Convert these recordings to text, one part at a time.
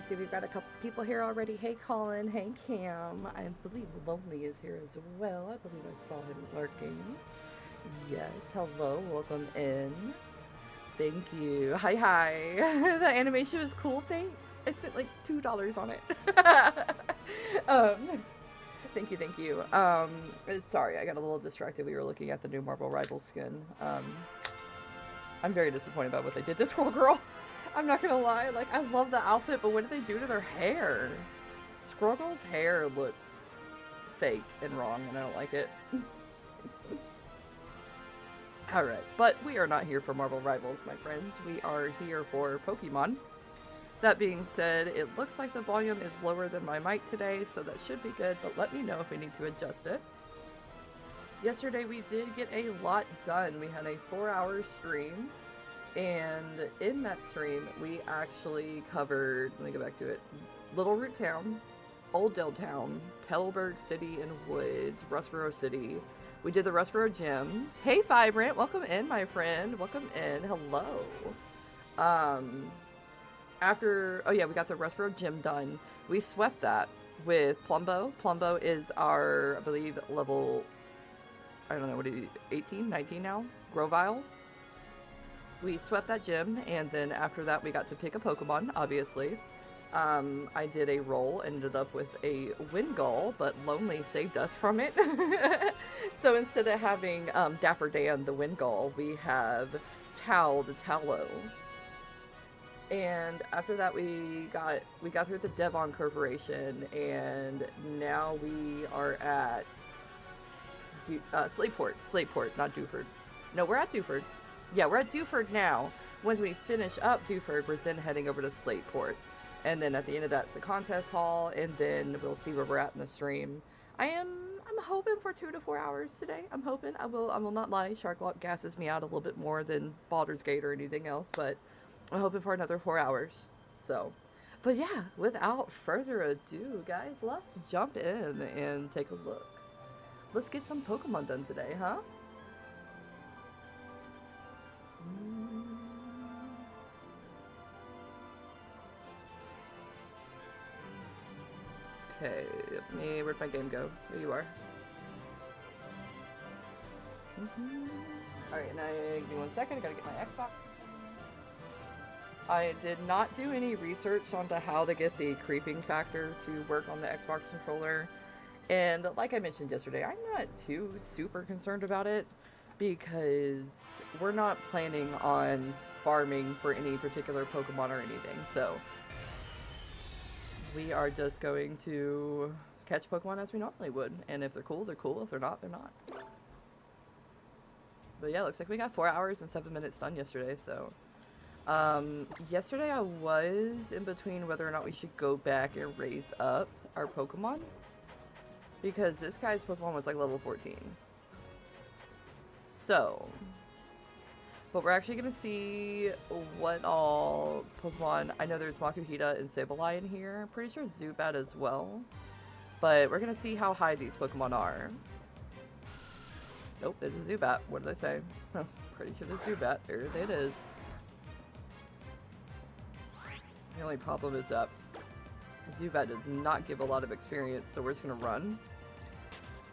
see we've got a couple people here already. Hey, Colin. Hey, Cam. I believe Lonely is here as well. I believe I saw him lurking. Yes, hello. Welcome in. Thank you. Hi, hi. The animation was cool. Thanks. I spent like $2 on it. um, thank you, thank you. Sorry, I got a little distracted. We were looking at the new Marvel Rivals skin. I'm very disappointed about what they did to Squirrel Girl. I'm not gonna lie, like, I love the outfit, but what did they do to their hair? Squirrel Girl's hair looks fake and wrong, and I don't like it. Alright, but we are not here for Marvel Rivals, my friends. We are here for Pokemon. That being said, it looks like the volume is lower than my mic today, so that should be good, but let me know if we need to adjust it. Yesterday we did get a lot done. We had a 4-hour stream. And in that stream, we actually covered, let me go back to it, Little Root Town, Old Dale Town, Petalburg City and Woods, Rustboro City. We did the Rustboro Gym. Hey, Vibrant, welcome in, my friend. Welcome in. Hello. Oh yeah, we got the Rustboro Gym done. We swept that with Plumbo. Plumbo is our, I believe, level, I don't know, what are you, 18, 19 now? Grovyle. We swept that gym, and then after that we got to pick a Pokemon, obviously. I did a roll, ended up with a Wingull, but Lonely saved us from it. So instead of having Dapper Dan, the Wingull, we have Tao, the Tallow. And after that we got through the Devon Corporation, and now we are at Slateport, not Dewford. No, we're at Dewford. Yeah, we're at Dewford now. Once we finish up Dewford, we're then heading over to Slateport. And then at the end of that, it's the contest hall, and then we'll see where we're at in the stream. I'm hoping for 2 to 4 hours today. I'm hoping. I will not lie. Sharklocke gasses me out a little bit more than Baldur's Gate or anything else, but I'm hoping for another 4 hours. So, but yeah, without further ado, guys, let's jump in and take a look. Let's get some Pokemon done today, huh? Okay, where'd my game go? Here you are. Alright, now give me 1 second, I gotta get my Xbox. I did not do any research onto how to get the creeping factor to work on the Xbox controller. And like I mentioned yesterday, I'm not too super concerned about it because we're not planning on farming for any particular Pokemon or anything, so we are just going to catch Pokemon as we normally would. And if they're cool, they're cool. If they're not, they're not. But yeah, looks like we got 4 hours and 7 minutes done yesterday, so. Yesterday I was in between whether or not we should go back and raise up our Pokemon. Because this guy's Pokemon was like level 14. So. But we're actually going to see what all Pokemon... I know there's Makuhita and Sableye in here. I'm pretty sure Zubat as well. But we're going to see how high these Pokemon are. Nope, there's a Zubat. What did I say? Pretty sure there's Zubat. There it is. The only problem is that Zubat does not give a lot of experience, so we're just going to run.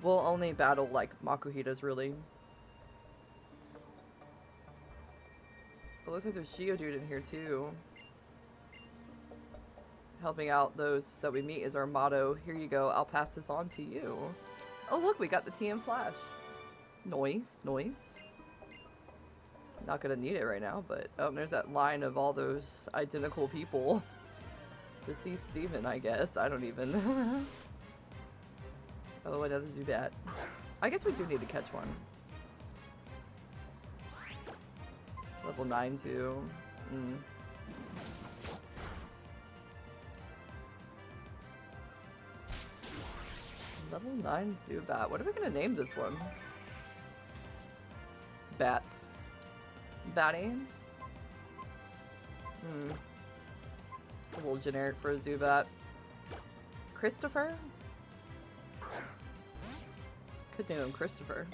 We'll only battle, like, Makuhitas, really. It looks like there's Geodude in here, too. Helping out those that we meet is our motto. Here you go, I'll pass this on to you. Oh, look, we got the TM Flash. Noise. Not gonna need it right now, but... Oh, there's that line of all those identical people. To see Steven, I guess. I don't even... Oh, another Zubat. I guess we do need to catch one. Level 9 too. Level 9 Zubat. What are we gonna name this one? Bats. Batty? It's a little generic for a Zubat. Christopher? Could name him Christopher.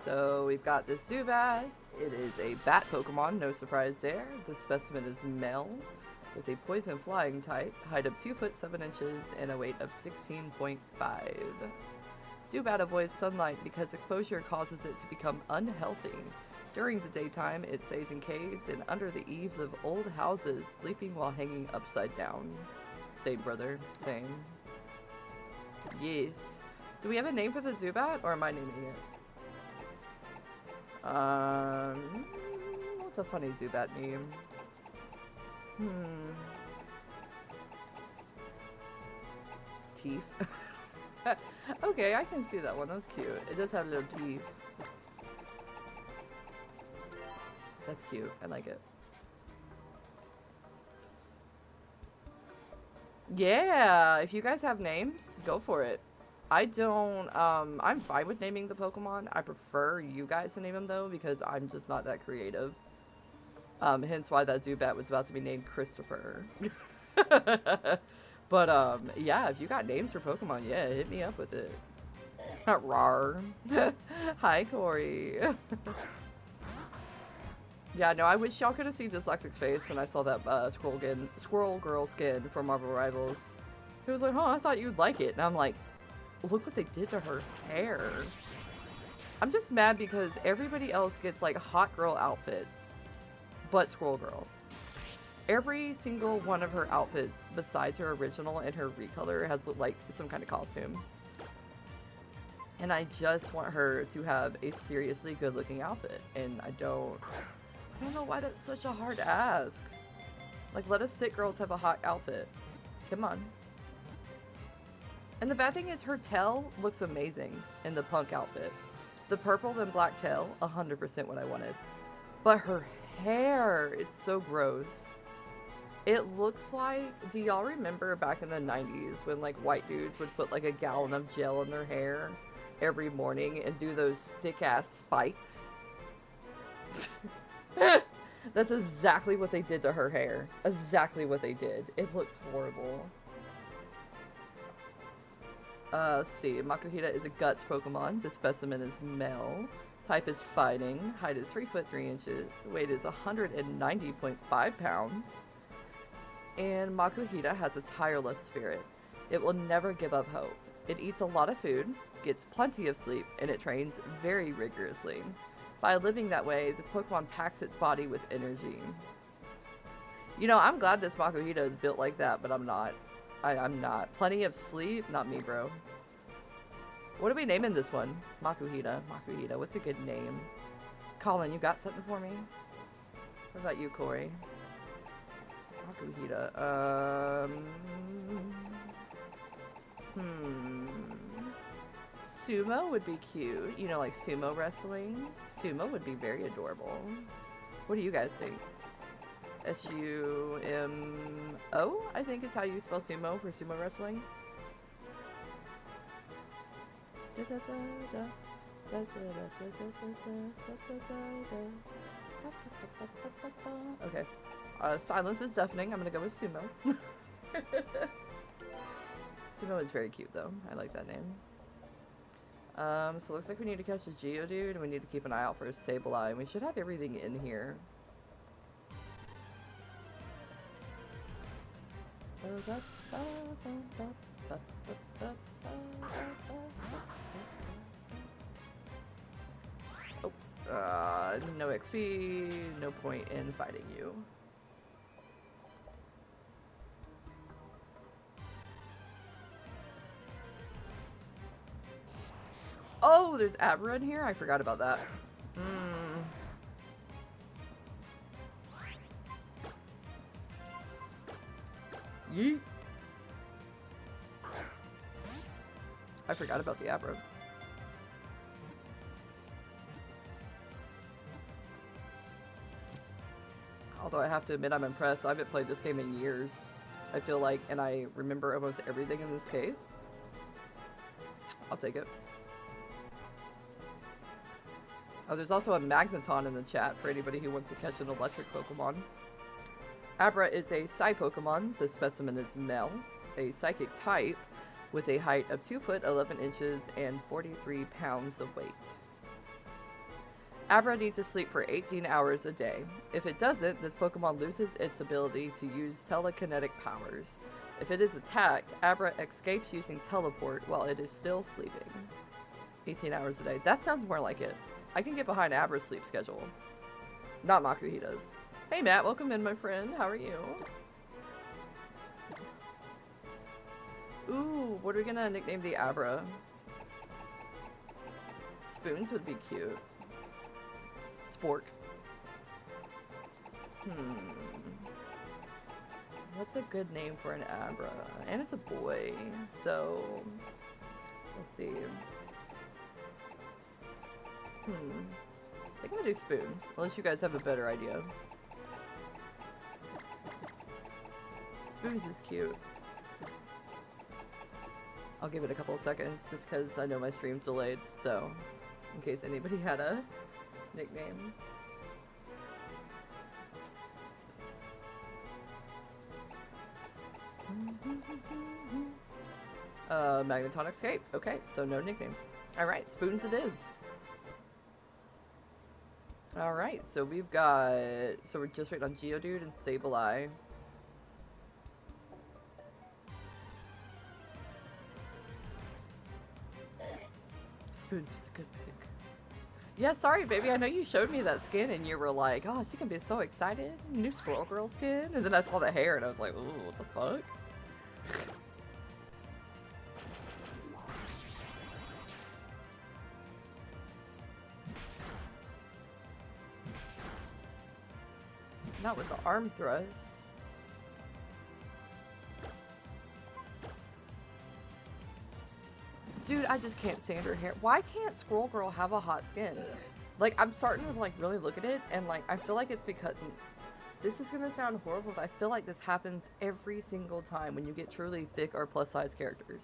So we've got this Zubat. It is a bat Pokemon, no surprise there. The specimen is male, with a poison flying type, height of 2 foot 7 inches, and a weight of 16.5. Zubat avoids sunlight because exposure causes it to become unhealthy. During the daytime, it stays in caves and under the eaves of old houses, sleeping while hanging upside down. Same, brother. Same. Yes. Do we have a name for the Zubat, or am I naming it? What's a funny Zubat name? Teeth. Okay, I can see that one. That was cute. It does have little teeth. That's cute. I like it. Yeah, if you guys have names, go for it. I don't, I'm fine with naming the Pokemon. I prefer you guys to name them, though, because I'm just not that creative. Hence why that Zubat was about to be named Christopher. But, yeah, if you got names for Pokemon, yeah, hit me up with it. Rawr. Hi, Corey. Yeah, no, I wish y'all could have seen Dyslexic's face when I saw that, Squirrel Girl skin from Marvel Rivals. He was like, oh, I thought you'd like it. And I'm like, look what they did to her hair. I'm just mad because everybody else gets, like, hot girl outfits, but Squirrel Girl. Every single one of her outfits, besides her original and her recolor, has looked like some kind of costume. And I just want her to have a seriously good-looking outfit, and I don't know why that's such a hard ask. Like, let us thick girls have a hot outfit. Come on. And the bad thing is her tail looks amazing in the punk outfit. The purple and black tail, 100% what I wanted. But her hair is so gross. It looks like, do y'all remember back in the 90s when like white dudes would put like a gallon of gel in their hair every morning and do those thick ass spikes? That's exactly what they did to her hair. Exactly what they did. It looks horrible. Let's see. Makuhita is a guts Pokemon. The specimen is male. Type is fighting. Height is 3 foot 3 inches. Weight is 190.5 pounds. And Makuhita has a tireless spirit. It will never give up hope. It eats a lot of food, gets plenty of sleep, and it trains very rigorously. By living that way, this Pokemon packs its body with energy. You know, I'm glad this Makuhita is built like that, but I'm not. I'm not. Plenty of sleep? Not me, bro. What are we naming this one? Makuhita. Makuhita. What's a good name? Colin, you got something for me? What about you, Corey? Makuhita. Sumo would be cute. You know, like sumo wrestling. Sumo would be very adorable. What do you guys think? S-U-M-O, I think is how you spell sumo for sumo wrestling. Okay. Silence is deafening. I'm gonna go with sumo. Sumo is very cute though. I like that name. So it looks like we need to catch a Geodude, and we need to keep an eye out for a Sableye, and we should have everything in here. Oh, no XP, no point in fighting you. Oh, there's Abra in here? I forgot about that. Yeet. I forgot about the Abra. Although I have to admit I'm impressed. I haven't played this game in years, I feel like, and I remember almost everything in this cave. I'll take it. Oh, there's also a Magneton in the chat for anybody who wants to catch an electric Pokemon. Abra is a Psy Pokemon. The specimen is male, a psychic type, with a height of 2 foot 11 inches and 43 pounds of weight. Abra needs to sleep for 18 hours a day. If it doesn't, this Pokemon loses its ability to use telekinetic powers. If it is attacked, Abra escapes using teleport while it is still sleeping. 18 hours a day. That sounds more like it. I can get behind Abra's sleep schedule. Not Makuhita's. Hey Matt, welcome in my friend. How are you? Ooh, what are we gonna nickname the Abra? Spoons would be cute. Spork. What's a good name for an Abra? And it's a boy, so let's see. I think I'm gonna do Spoons, unless you guys have a better idea. Spoons is cute. I'll give it a couple of seconds just because I know my stream's delayed, so in case anybody had a nickname. Magnetonic Escape. Okay, so no nicknames. Alright, Spoons it is. Alright, so we've got... So we're just waiting on Geodude and Sableye. Spoons was a good pick. Yeah, sorry, baby. I know you showed me that skin and you were like, oh, she can be so excited. New Squirrel Girl skin. And then I saw the hair and I was like, ooh, what the fuck? Not with the arm thrust. Dude, I just can't stand her hair. Why can't Squirrel Girl have a hot skin? Like, I'm starting to, like, really look at it, and, like, I feel like it's because... This is gonna sound horrible, but I feel like this happens every single time when you get truly thick or plus-size characters.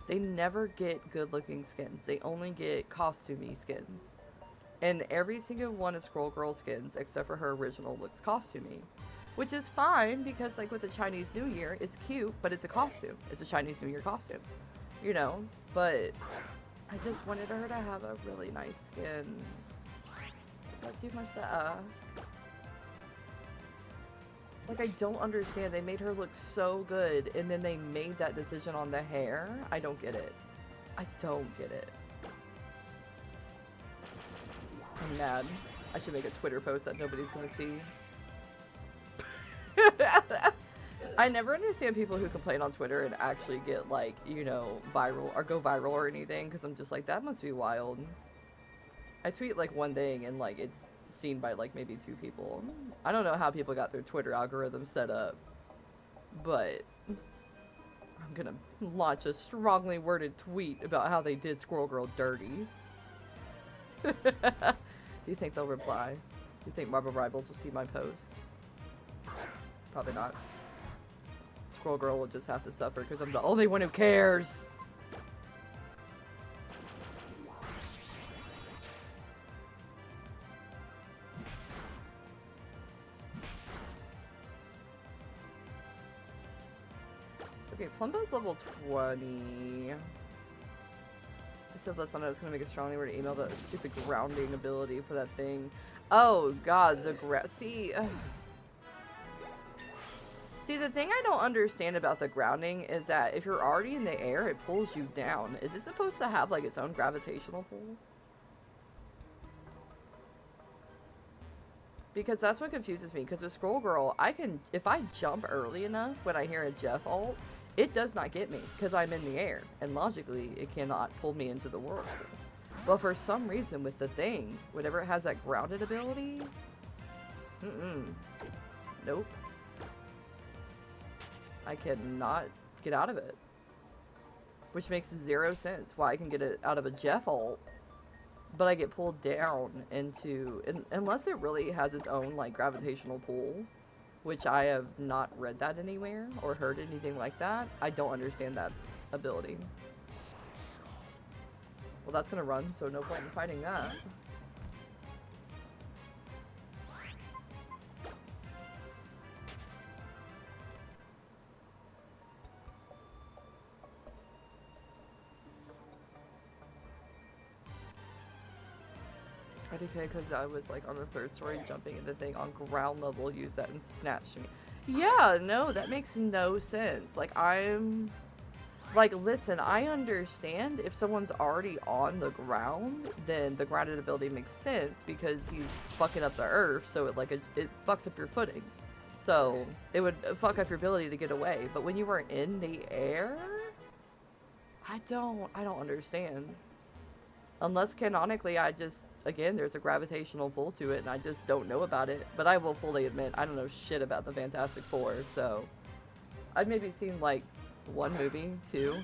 They never get good-looking skins. They only get costumey skins. And every single one of Squirrel Girl's skins, except for her original, looks costumey. Which is fine, because, like, with the Chinese New Year, it's cute, but it's a costume. It's a Chinese New Year costume. You know, but I just wanted her to have a really nice skin. Is that too much to ask? Like, I don't understand. They made her look so good, and then they made that decision on the hair. I don't get it. I don't get it. I'm mad. I should make a Twitter post that nobody's gonna see. I never understand people who complain on Twitter and actually get, like, you know, viral or go viral or anything, because I'm just like, that must be wild. I tweet, like, one thing and, like, it's seen by, like, maybe 2 people. I don't know how people got their Twitter algorithm set up, but I'm gonna launch a strongly worded tweet about how they did Squirrel Girl dirty. Do you think they'll reply? Do you think Marble Rivals will see my post? Probably not. Squirrel Girl will just have to suffer because I'm the only one who cares. Okay, Plumbo's level 20. I said last time I was going to make a strongly worded email about the stupid grounding ability for that thing. Oh god, the see... See, the thing I don't understand about the grounding is that if you're already in the air, it pulls you down. Is it supposed to have, like, its own gravitational pull? Because that's what confuses me. Because with Squirrel Girl, I can, if I jump early enough when I hear a Jeff ult, it does not get me. Because I'm in the air. And logically, it cannot pull me into the world. But for some reason, with the thing, whenever it has that grounded ability... Nope. I cannot get out of it. Which makes 0 sense why I can get it out of a Jeff ult, but I get pulled down into... unless it really has its own, like, gravitational pull, which I have not read that anywhere or heard anything like that. I don't understand that ability. Well, that's gonna run, so no point in fighting that. IDK because I was like on the 3rd story jumping and the thing on ground level used that and snatched me. Yeah, no, that makes no sense. Like, like, listen, I understand if someone's already on the ground, then the grounded ability makes sense because he's fucking up the earth, so it, like, it fucks up your footing. So, it would fuck up your ability to get away. But when you were in the air, I don't understand. Unless canonically again, there's a gravitational pull to it and I just don't know about it. But I will fully admit, I don't know shit about the Fantastic Four, so I've maybe seen, like, 1 movie, 2.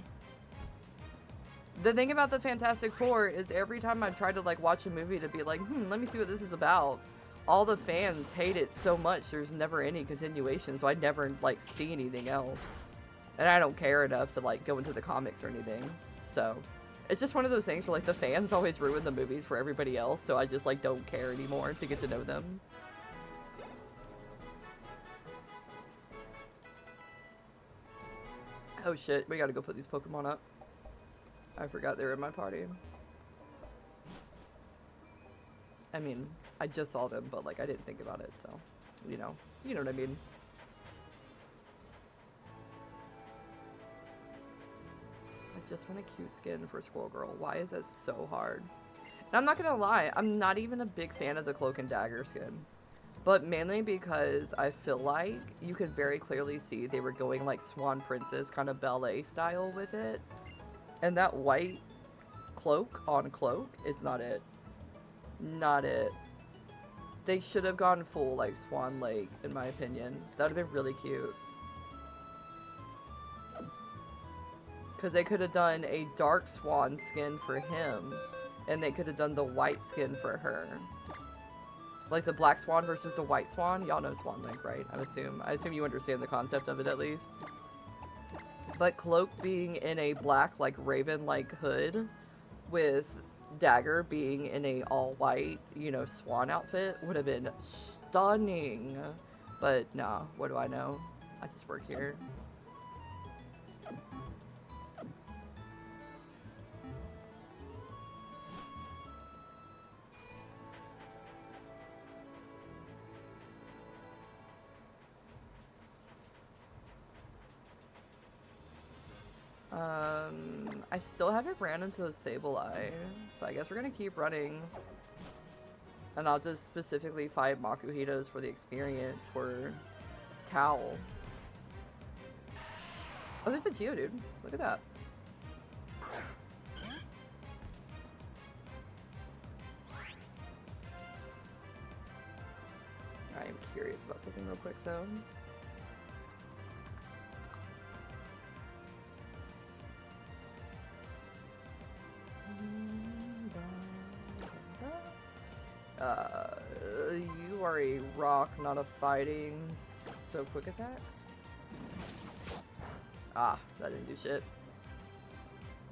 The thing about the Fantastic Four is every time I've tried to, like, watch a movie to be like, let me see what this is about, all the fans hate it so much there's never any continuation, so I never, like, see anything else. And I don't care enough to, like, go into the comics or anything. So, it's just one of those things where, like, the fans always ruin the movies for everybody else, so I just, like, don't care anymore to get to know them. Oh shit, we gotta go put these Pokemon up. I forgot they were in my party. I mean, I just saw them, but like I didn't think about it, so you know what I mean. I just want a cute skin for Squirrel Girl. Why is that so hard? And I'm not gonna lie, I'm not even a big fan of the Cloak and Dagger skin. But mainly because I feel like you could very clearly see they were going like Swan Princess kind of ballet style with it. And that white cloak on cloak is not it. Not it. They should have gone full like Swan Lake, in my opinion. That would have been really cute. Because they could have done a dark swan skin for him. And they could have done the white skin for her. Like the black swan versus the white swan. Y'all know Swan Lake, right? I assume you understand the concept of it at least. But Cloak being in a black, like raven-like hood with Dagger being in a all-white, you know, swan outfit would have been stunning. But nah, what do I know? I just work here. I still haven't ran into a Sableye, so I guess we're gonna keep running. And I'll just specifically fight Makuhitos for the experience for Towel. Oh, there's a Geodude. Look at that. I am curious about something real quick though. You are a rock, not a fighting. So quick attack? Ah, that didn't do shit.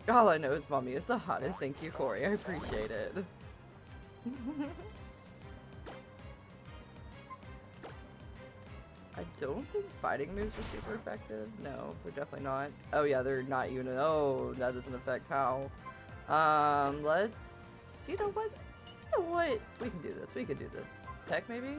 All I know is mommy is the hottest. Thank you, Corey. I appreciate it. I don't think fighting moves are super effective. No, they're definitely not. Oh yeah, they're not unit. Oh, that doesn't affect how. Let's. You know what? You know what? We can do this. We can do this. Tech maybe.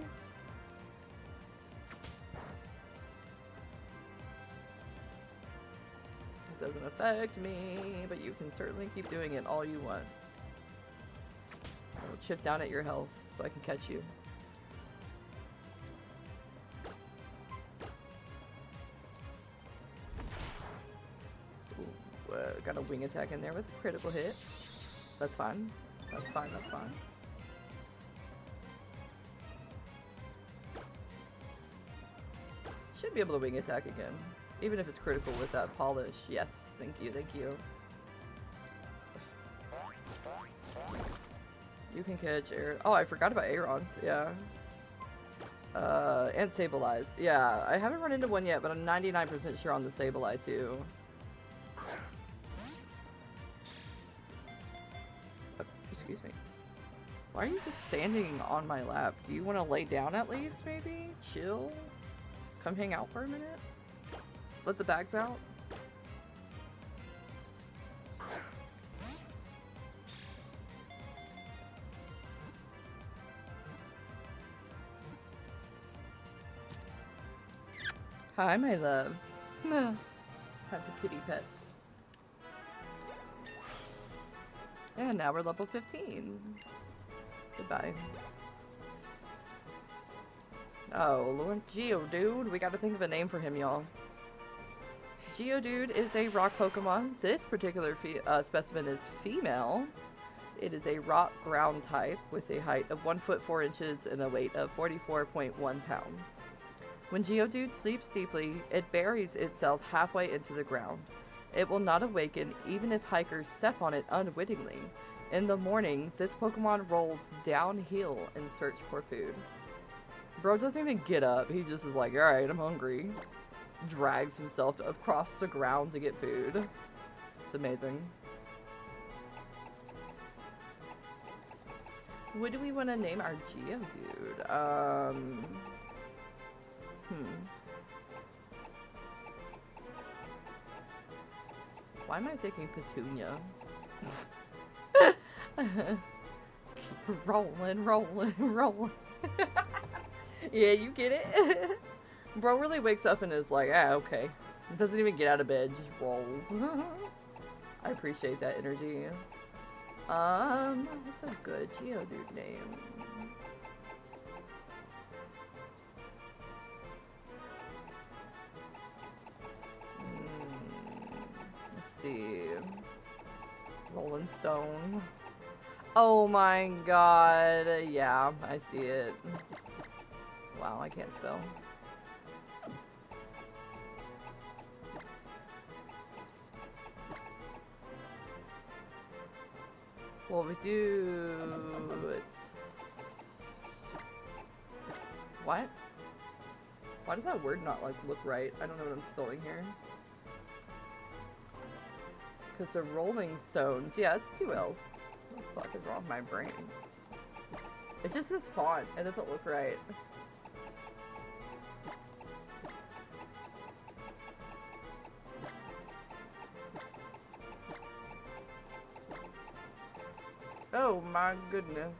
It doesn't affect me, but you can certainly keep doing it all you want. I will chip down at your health so I can catch you. Ooh, got a wing attack in there with a critical hit. That's fine. That's fine, that's fine. Should be able to wing attack again. Even if it's critical with that polish. Yes, thank you, thank you. You can catch air. Oh, I forgot about Aerons, yeah. And Sableye. Yeah, I haven't run into one yet, but I'm 99% sure on the Sableye too. Excuse me. Why are you just standing on my lap? Do you want to lay down at least, maybe? Chill? Come hang out for a minute? Let the bags out? Hi, my love. Time for kitty pets. And now we're level 15. Goodbye. Oh, Lord Geodude. We gotta think of a name for him, y'all. Geodude is a rock Pokemon. This particular specimen is female. It is a rock ground type with a height of 1 foot 4 inches and a weight of 44.1 pounds. When Geodude sleeps deeply, it buries itself halfway into the ground. It will not awaken even if hikers step on it unwittingly. In the morning, this Pokemon rolls downhill in search for food. Bro doesn't even get up. He just is like, alright, I'm hungry. Drags himself across the ground to get food. It's amazing. What do we want to name our Geodude? Why am I thinking Petunia? Keep rolling, rolling, rolling. Yeah, you get it? Bro really wakes up and is like, ah, okay. Doesn't even get out of bed, just rolls. I appreciate that energy. What's a good Geodude name? Let's see. Rolling Stone. Oh my god. Yeah, I see it. Wow, I can't spell. What we do, it's... What? Why does that word not, like, look right? I don't know what I'm spelling here. Because the Rolling Stones, yeah, it's 2 L's. What the fuck is wrong with my brain? It's just this font. It doesn't look right. Oh my goodness.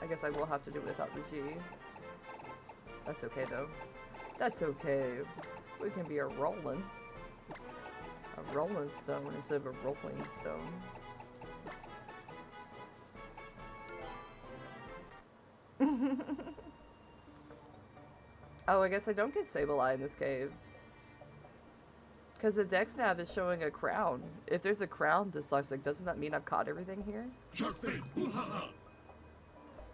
I guess I will have to do it without the G. That's okay though. That's okay. We can be a rolling stone instead of a rolling stone. Oh, I guess I don't get Sableye in this cave. Because the Dex nav is showing a crown. If there's a crown dyslexic, doesn't that mean I've caught everything here?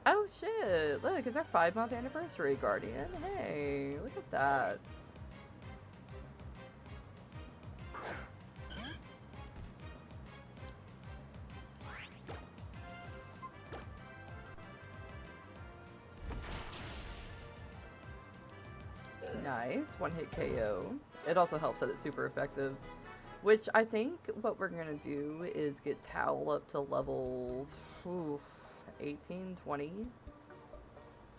Oh shit, look, it's our 5-month anniversary, Guardian. Hey, look at that. Nice, 1-hit KO. It also helps that it's super effective. Which I think what we're gonna do is get Towel up to level 18, 20.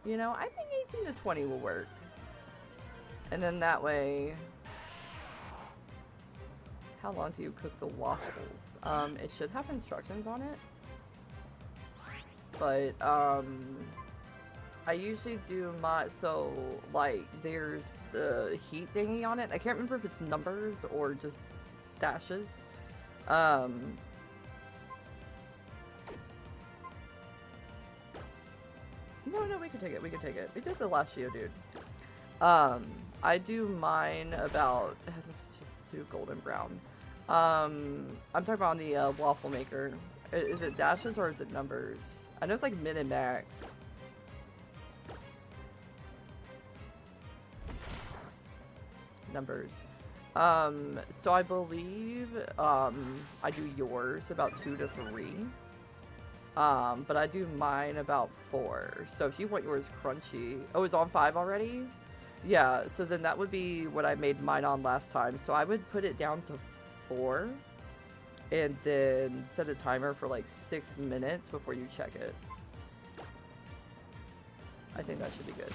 You know, I think 18 to 20 will work. And then that way... How long do you cook the waffles? It should have instructions on it. But, I usually do my, so, like, there's the heat thingy on it. I can't remember if it's numbers or just dashes. No, we can take it, we can take it. We did the last Geodude. I do mine about, it's just too golden brown. I'm talking about on the waffle maker. Is it dashes or is it numbers? I know it's like min and max. Numbers. So I believe, I do yours about 2 to 3. But I do mine about 4. So if you want yours crunchy, oh, it's on 5 already? Yeah, so then that would be what I made mine on last time. So I would put it down to 4 and then set a timer for like 6 minutes before you check it. I think that should be good.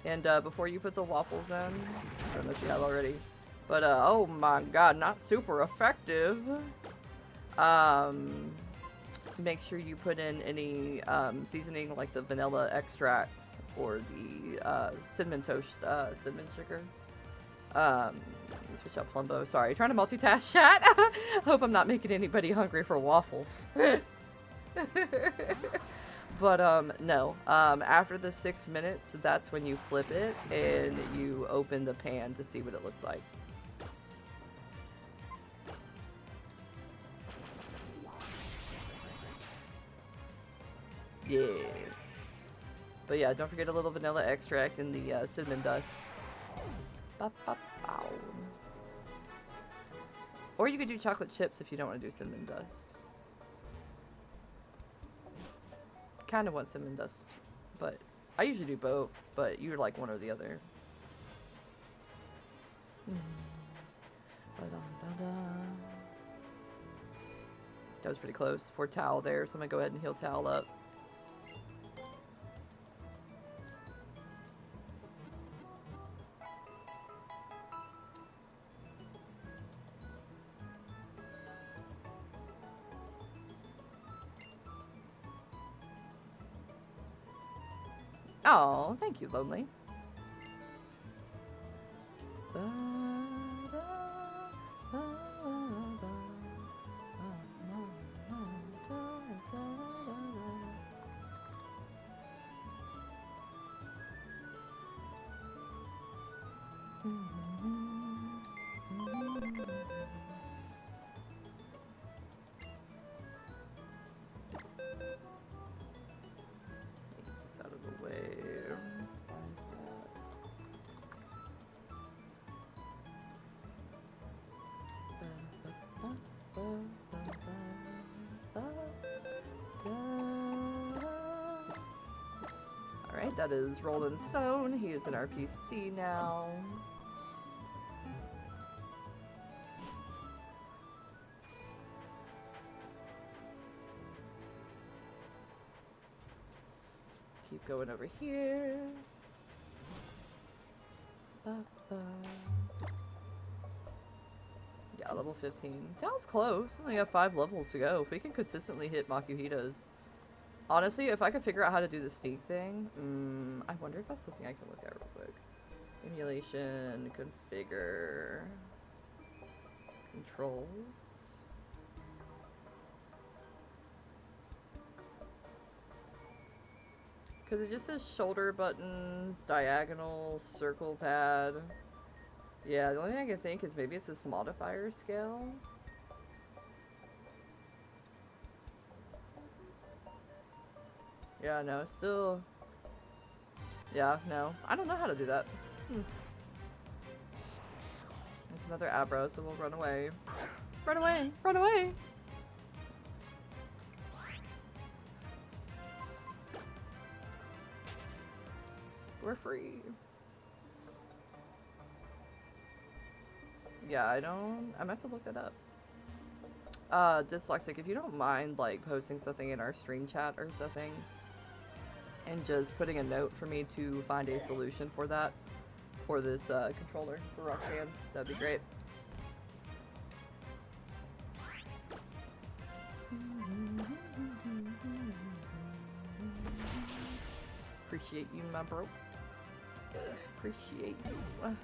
And before you put the waffles in, I don't know if you have already, but oh my god, not super effective. make sure you put in any seasoning like the vanilla extract or the cinnamon toast, cinnamon sugar. Switch out Plumbo. Sorry, trying to multitask chat. Hope I'm not making anybody hungry for waffles. But no. After the 6 minutes, that's when you flip it and you open the pan to see what it looks like. Yeah. But yeah, don't forget a little vanilla extract and the cinnamon dust. Ba-ba-bow. Or you could do chocolate chips if you don't want to do cinnamon dust. Kind of want cinnamon dust, but I usually do both, but you're like one or the other. That was pretty close. Poor Towel there, so I'm gonna go ahead and heal Towel up. Oh, thank you, Lonely. Alright, that is Rolling Stone. He is in RPC now. Keep going over here. Yeah, level 15. Dal's close. Only got 5 levels to go. If we can consistently hit Makuhitas. Honestly, if I could figure out how to do the sneak thing, I wonder if that's something I can look at real quick. Emulation, configure, controls. Because it just says shoulder buttons, diagonal, circle pad. Yeah, the only thing I can think is maybe it's this modifier scale. Yeah, no, still... Yeah, no. I don't know how to do that. There's another Abra, so we'll run away. Run away! Run away! We're free. Yeah, I'm gonna have to look it up. Dyslexic, if you don't mind, like, posting something in our stream chat or something, and just putting a note for me to find a solution for that, for this, controller for Roxanne, that'd be great. Appreciate you, my bro. Appreciate you.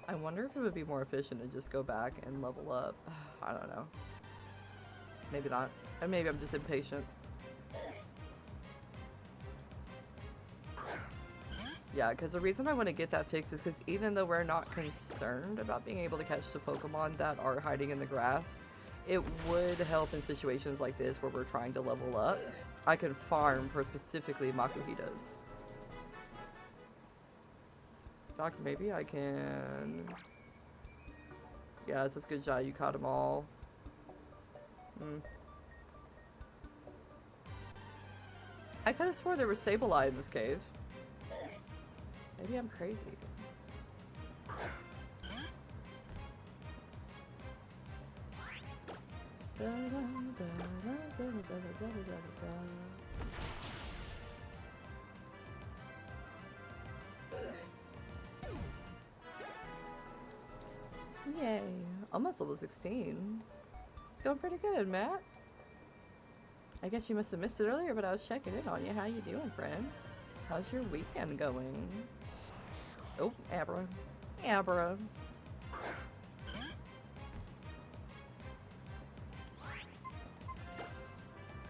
I wonder if it would be more efficient to just go back and level up. I don't know. Maybe not. And maybe I'm just impatient. Yeah, because the reason I want to get that fixed is because even though we're not concerned about being able to catch the Pokemon that are hiding in the grass, it would help in situations like this where we're trying to level up. I can farm for specifically Makuhitas. Doc, maybe I can... Yes, that's good job. You caught them all. I could have swore there was Sableye in this cave. Maybe I'm crazy. Yay. Almost level 16. It's going pretty good, Matt. I guess you must have missed it earlier, but I was checking in on you. How you doing, friend? How's your weekend going? Oh, Abra. Abra.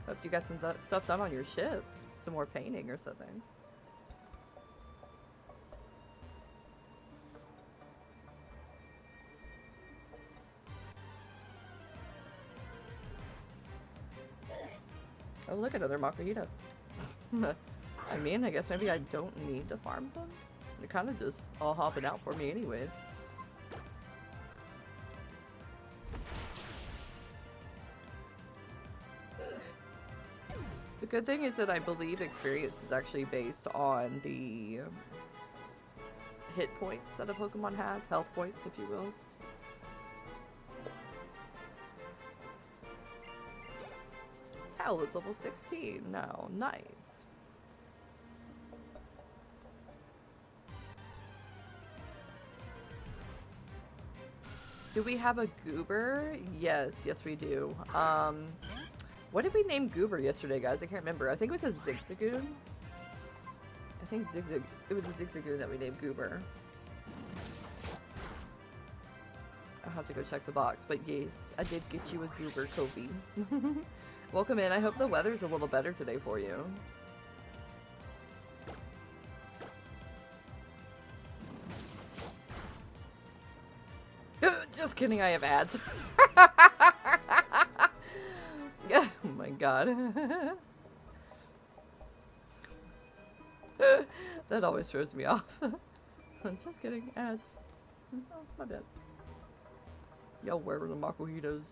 Hope you got some stuff done on your ship. Some more painting or something. Oh, look, another Makuhita. I mean, I guess maybe I don't need to farm them. They're kind of just all hopping out for me anyways. The good thing is that I believe experience is actually based on the hit points that a Pokemon has, health points, if you will. Towel is level 16 now. Nice. Do we have a Goober? Yes, we do. What did we name Goober yesterday, guys? I can't remember. I think it was a Zigzagoon. I think it was a Zigzagoon that we named Goober. I'll have to go check the box, but yes, I did get you a Goober, Kobe. Welcome in. I hope the weather's a little better today for you. Just kidding, I have ads. Oh my god. That always throws me off. Just kidding, ads. Oh, my bad. Yo, where are the Makuhitos?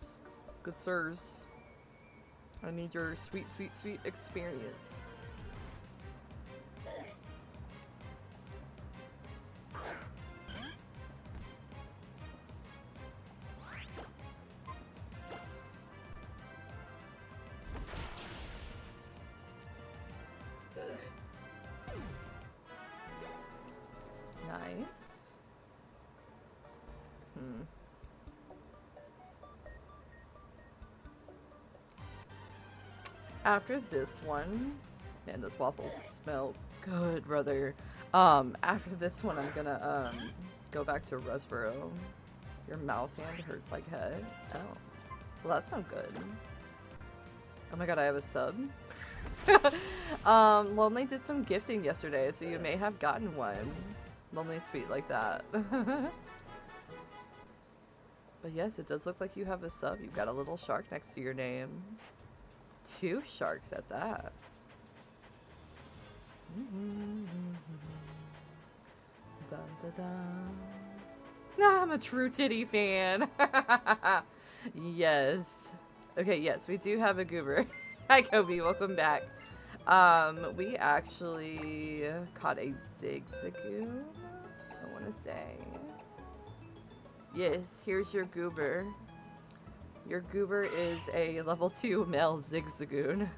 Good sirs. I need your sweet, sweet, sweet experience. After this one, man, those waffles smell good, brother. After this one, I'm gonna, go back to Rustboro. Your mouse hand hurts like head. Oh. Well, that sounds good. Oh my god, I have a sub. Lonely did some gifting yesterday, so you may have gotten one. Lonely sweet like that. But yes, it does look like you have a sub. You've got a little shark next to your name. 2 sharks at that. Da, da, da. I'm a true titty fan. Yes. Okay, yes, we do have a goober. Hi, Kobe. Welcome back. We actually caught a Zigzagoon, I want to say. Yes, here's your goober. Your goober is a level 2 male Zigzagoon.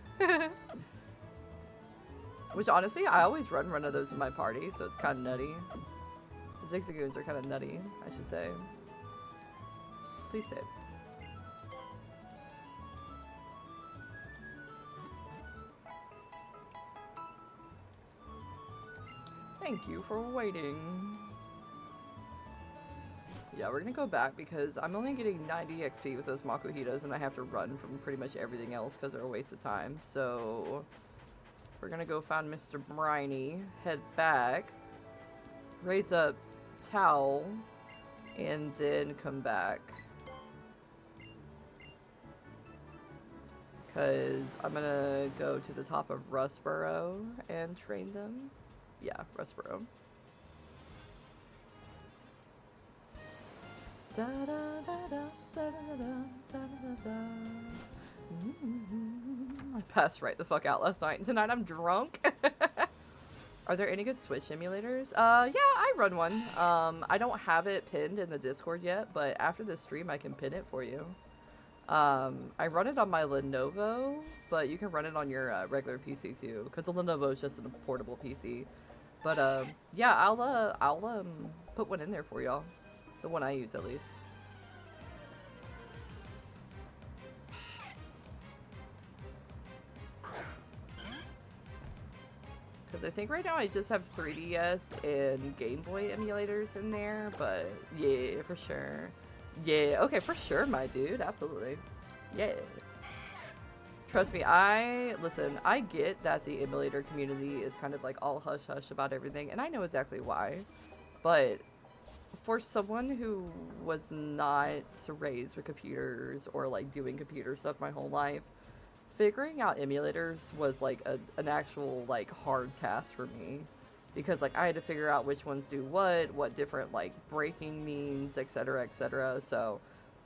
Which, honestly, I always run one of those in my party, so it's kind of nutty. The Zigzagoons are kind of nutty, I should say. Please save. Thank you for waiting. Yeah, we're gonna go back because I'm only getting 90 XP with those Makuhitas and I have to run from pretty much everything else because they're a waste of time. So we're gonna go find Mr. Briny, head back, raise up Towel, and then come back. Because I'm gonna go to the top of Rustboro and train them. Yeah, Rustboro. Da, da, da, da, da, da, da, da, da. I passed right the fuck out last night, and tonight I'm drunk. Are there any good Switch simulators? Yeah, I run one. I don't have it pinned in the Discord yet, but after this stream I can pin it for you. I run it on my Lenovo, but you can run it on your regular PC too, because the Lenovo is just a portable PC. But yeah, I'll put one in there for y'all. The one I use, at least. I think right now I just have 3DS and Game Boy emulators in there, but yeah, for sure. Yeah, okay, for sure, my dude, absolutely. Yeah. Trust me, listen, I get that the emulator community is kind of like all hush-hush about everything, and I know exactly why, but for someone who was not raised with computers or like doing computer stuff my whole life, figuring out emulators was like an actual like hard task for me, because like I had to figure out which ones do what different like breaking means, etc., etc. So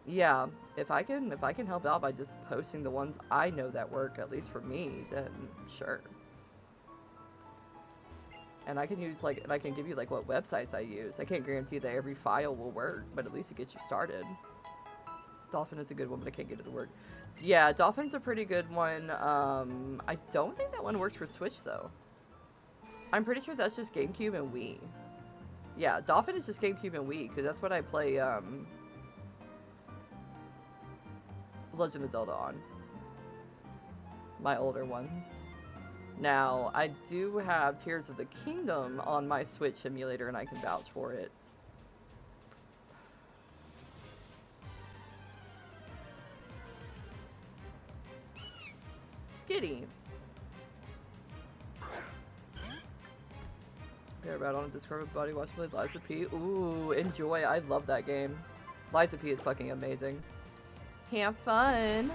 yeah, if I can help out by just posting the ones I know that work, at least for me, then sure. And I can give you like what websites I use. I can't guarantee that every file will work, but at least it gets you started. Dolphin is a good one, but I can't get it to work. Yeah, Dolphin's a pretty good one. I don't think that one works for Switch though. I'm pretty sure that's just GameCube and Wii. Yeah, Dolphin is just GameCube and Wii, because that's what I play Legend of Zelda on. My older ones. Now, I do have Tears of the Kingdom on my Switch emulator, and I can vouch for it. Skitty. They're about on a Discovered Body Watch with Liza P. Ooh, enjoy. I love that game. Liza P is fucking amazing. Have fun.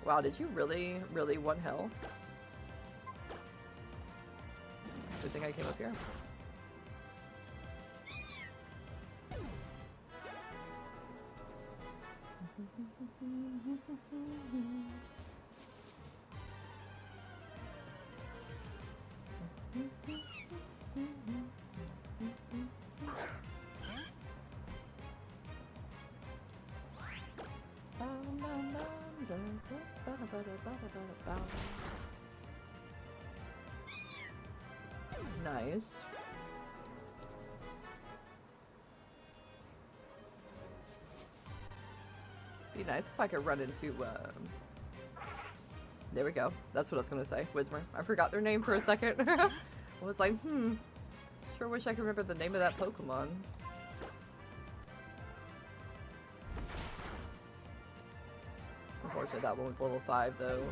Wow, did you really, really want health? Good thing I came up here. Nice. Be nice if I could run into, there we go. That's what I was gonna say. Whismer. I forgot their name for a second. I was like, sure wish I could remember the name of that Pokemon. Unfortunately, that one was level 5, though.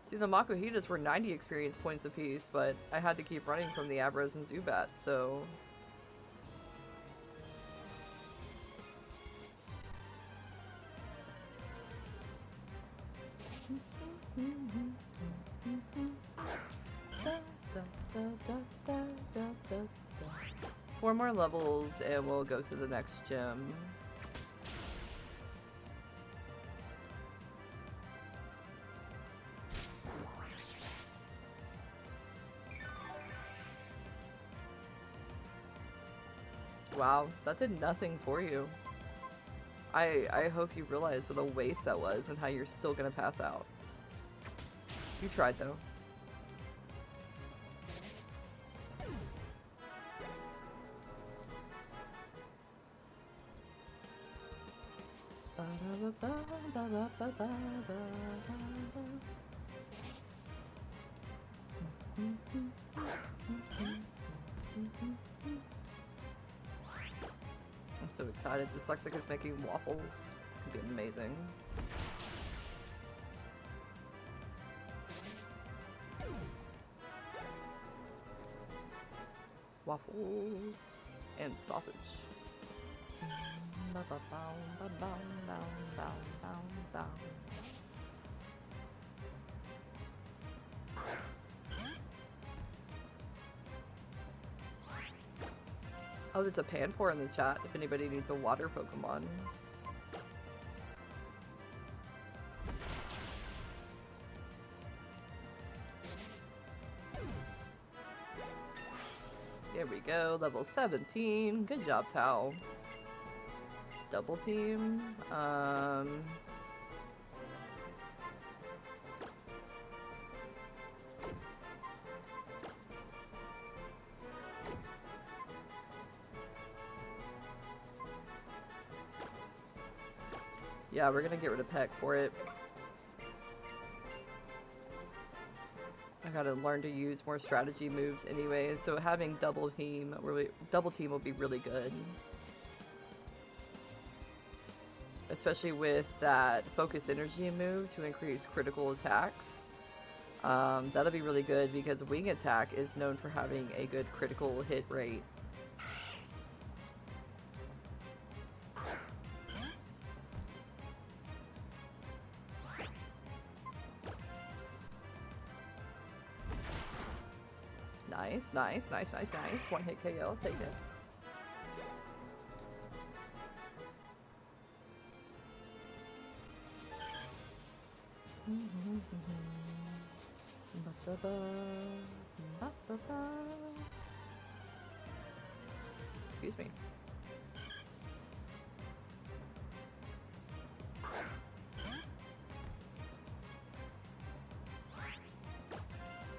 See, the Makuhitas were 90 experience points apiece, but I had to keep running from the Abras and Zubats, so... Four more levels and we'll go to the next gym. Wow, that did nothing for you. I hope you realize what a waste that was and how you're still gonna pass out. You tried though. I'm so excited. Dyslexic is making waffles. It's gonna be amazing. Waffles and sausage. Oh, there's a Panpour in the chat if anybody needs a water Pokemon. There we go, level 17. Good job, Tao. Double team. Yeah, we're gonna get rid of Peck for it. I gotta learn to use more strategy moves anyway, so having double team will be really good. Especially with that focus energy move to increase critical attacks. That'll be really good because wing attack is known for having a good critical hit rate. Nice. One hit KO, I'll take it. Excuse me.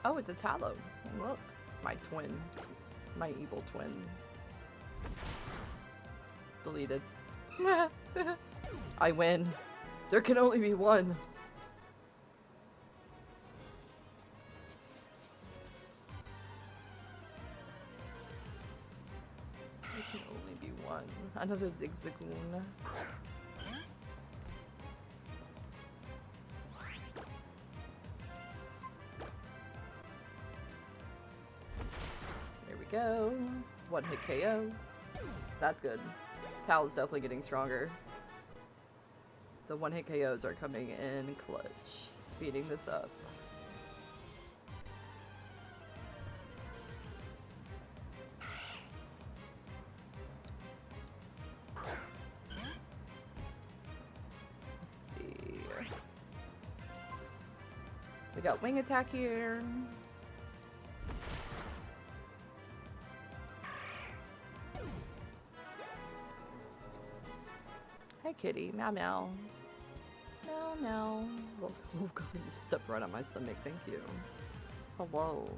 Oh, it's a Tallow. Look, my twin. My evil twin. Deleted. I win. There can only be one. There can only be one. Another Zigzagoon. There we go. One hit KO. That's good. Tal is definitely getting stronger. The one hit KOs are coming in clutch. Speeding this up. Let's see. We got wing attack here. Hi kitty, meow meow. Meow meow. Oh god, you stepped right on my stomach, thank you. Hello.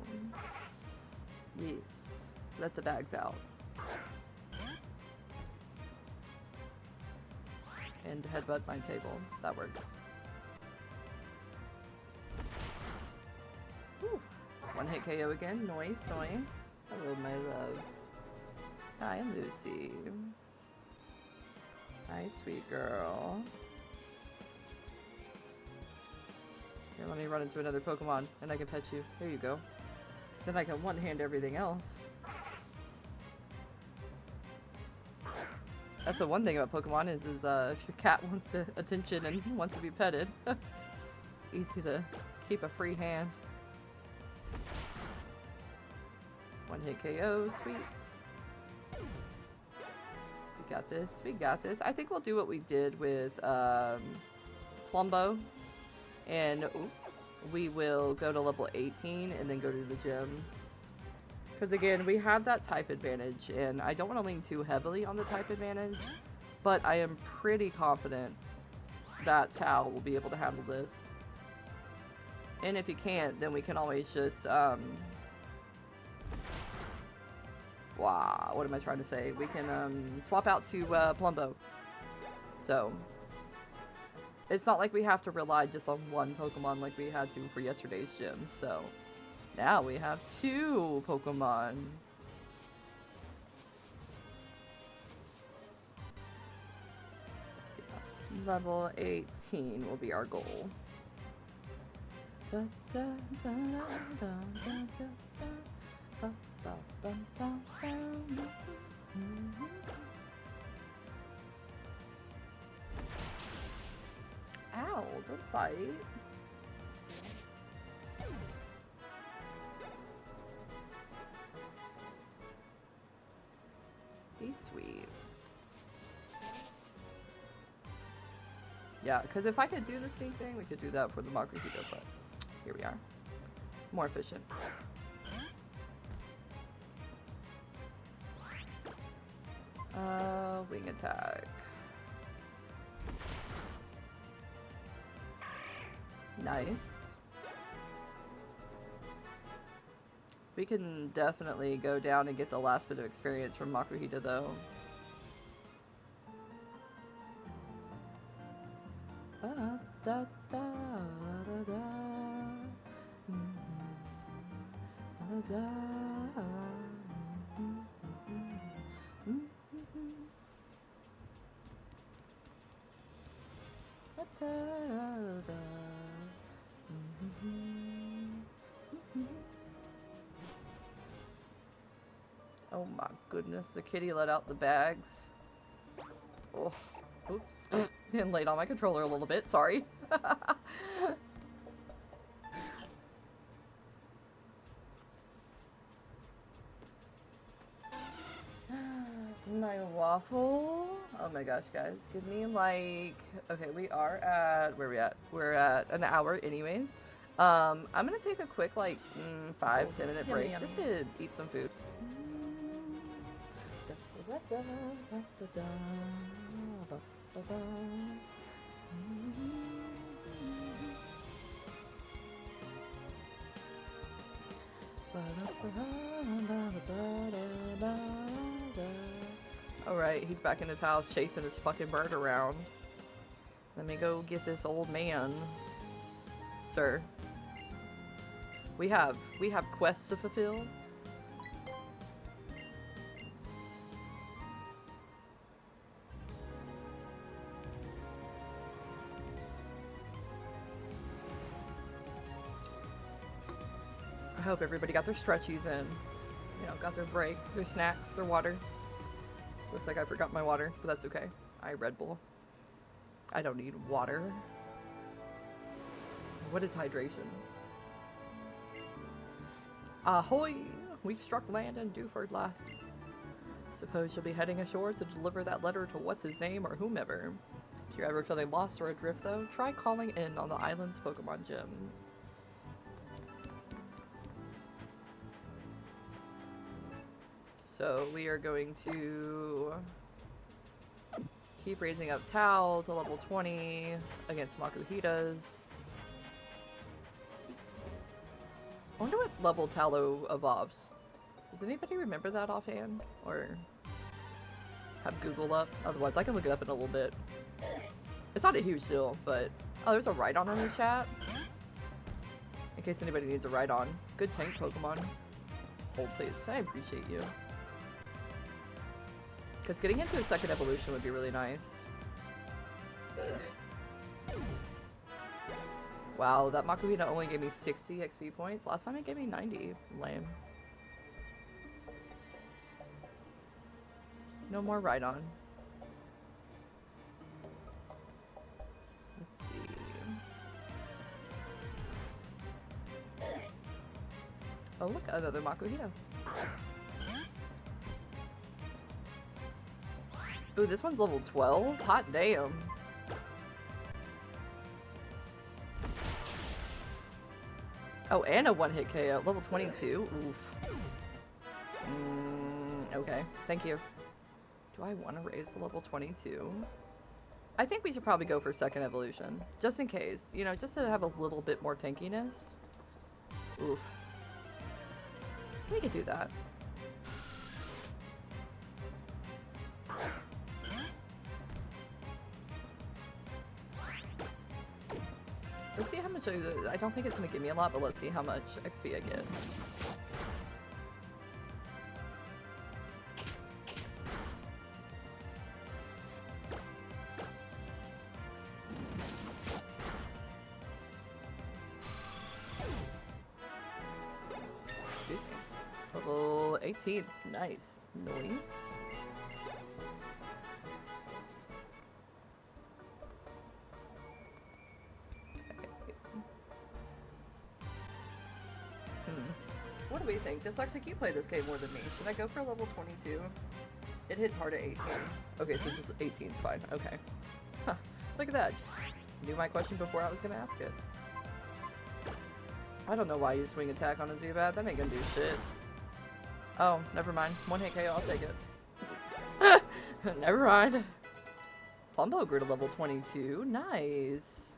Yes. Let the bags out. And headbutt my table. That works. Whew. One hit KO again. Nice. Hello, my love. Hi, Lucy. Hi, sweet girl. Here, let me run into another Pokemon, and I can pet you. Here you go. Then I can one-hand everything else. That's the one thing about Pokemon is if your cat wants attention and wants to be petted, it's easy to keep a free hand. One hit KO, sweet. We got this. I think we'll do what we did with Plumbo, and we will go to level 18 and then go to the gym. Because again, we have that type advantage, and I don't want to lean too heavily on the type advantage, but I am pretty confident that Tao will be able to handle this. And if he can't, then we can always just what am I trying to say? We can swap out to Plumbo. So it's not like we have to rely just on one Pokemon like we had to for yesterday's gym. So now we have two Pokemon. Yeah. Level 18 will be our goal. Da, da, da, da, da, da, da. Ow, don't bite. Be sweet. Yeah, because if I could do the same thing, we could do that for the Makuhito, but here we are. More efficient. Wing attack. Nice. We can definitely go down and get the last bit of experience from Makuhita though. Oh my goodness, the kitty let out the bags. Oh, oops. And laid on my controller a little bit, sorry. My waffle. Oh my gosh, guys. Give me like, okay, we are at, where are we at? We're at an hour anyways. I'm gonna take a quick like 5-10 minute break just to eat some food. Alright, he's back in his house chasing his fucking bird around. Let me go get this old man. Sir. We have quests to fulfill. I hope everybody got their stretchies in. You know, got their break, their snacks, their water. Looks like I forgot my water, but that's okay. I Red Bull. I don't need water. What is hydration? Ahoy! We've struck land in Dewford, lass. Suppose you'll be heading ashore to deliver that letter to what's-his-name or whomever. If you're ever feeling lost or adrift, though, try calling in on the island's Pokemon gym. So we are going to keep raising up Tao to level 20 against Makuhitas. I wonder what level Tallow evolves. Does anybody remember that offhand? Or have Google up? Otherwise, I can look it up in a little bit. It's not a huge deal, but... Oh, there's a Rhydon in the chat. In case anybody needs a Rhydon. Good tank Pokemon. Hold please. I appreciate you. Because getting into a second evolution would be really nice. Wow, that Makuhita only gave me 60 XP points. Last time it gave me 90. Lame. No more Rhydon. Let's see. Oh look, another Makuhita. Ooh, this one's level 12? Hot damn. Oh, and a one-hit KO. Level 22? Oof. Okay. Thank you. Do I want to raise to level 22? I think we should probably go for second evolution. Just in case. You know, just to have a little bit more tankiness. Oof. We could do that. Let's see how much I don't think it's going to give me a lot, but let's see how much XP I get. Level 18. Nice. Nice. What do we think? Dyslexic, you play this game more than me. Should I go for level 22? It hits hard at 18. Okay, so just 18 is fine. Okay. Huh. Look at that. Knew my question before I was going to ask it. I don't know why you swing attack on a Zubat. That ain't gonna do shit. Oh, never mind. One hit KO, I'll take it. Never mind. Plumbo grew to level 22. Nice.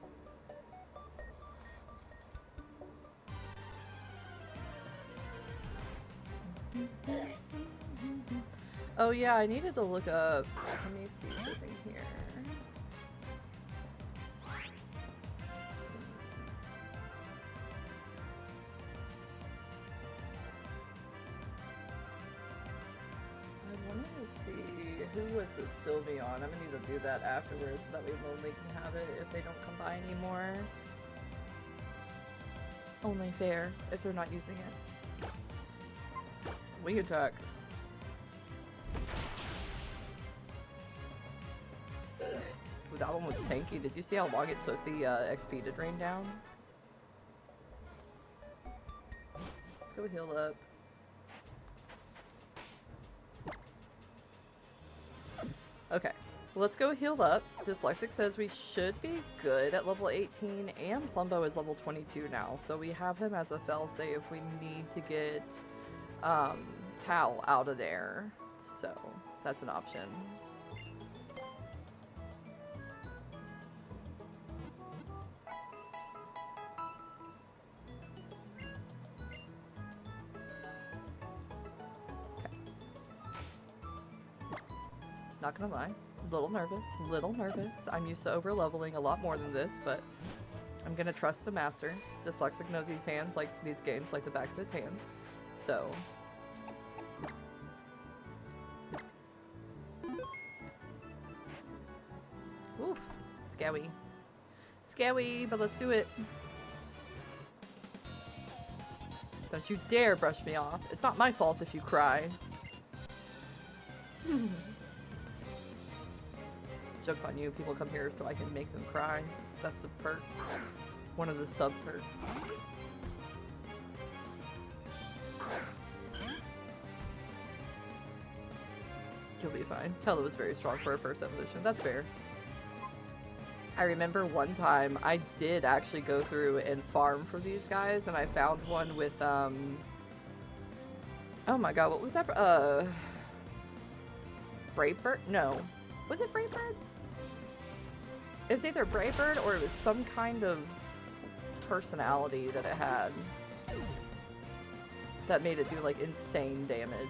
Oh yeah, I needed to look up. Let me see something here. Let's see, who was the Sylvie on? I'm gonna need to do that afterwards so that way Lonely can have it if they don't come by anymore. Only fair if they're not using it. Wing attack. Ooh, that one was tanky. Did you see how long it took the XP to drain down? Let's go heal up. Okay, let's go heal up. Dyslexic says we should be good at level 18, and Plumbo is level 22 now, so we have him as a failsafe if we need to get Tao out of there. So that's an option. Not gonna lie, little nervous. I'm used to over leveling a lot more than this, but I'm gonna trust the master. Dyslexic knows these hands, like these games, like the back of his hands. So. Oof, scary. Scary, but let's do it. Don't you dare brush me off. It's not my fault if you cry. Joke's on you, people come here so I can make them cry. That's the perk. One of the sub perks. You'll be fine. Tello was very strong for her first evolution. That's fair. I remember one time I did actually go through and farm for these guys, and I found one with, oh my god, what was that? Bravebird? No. Was it Bravebird? It was either Bravebird or it was some kind of personality that it had that made it do like insane damage.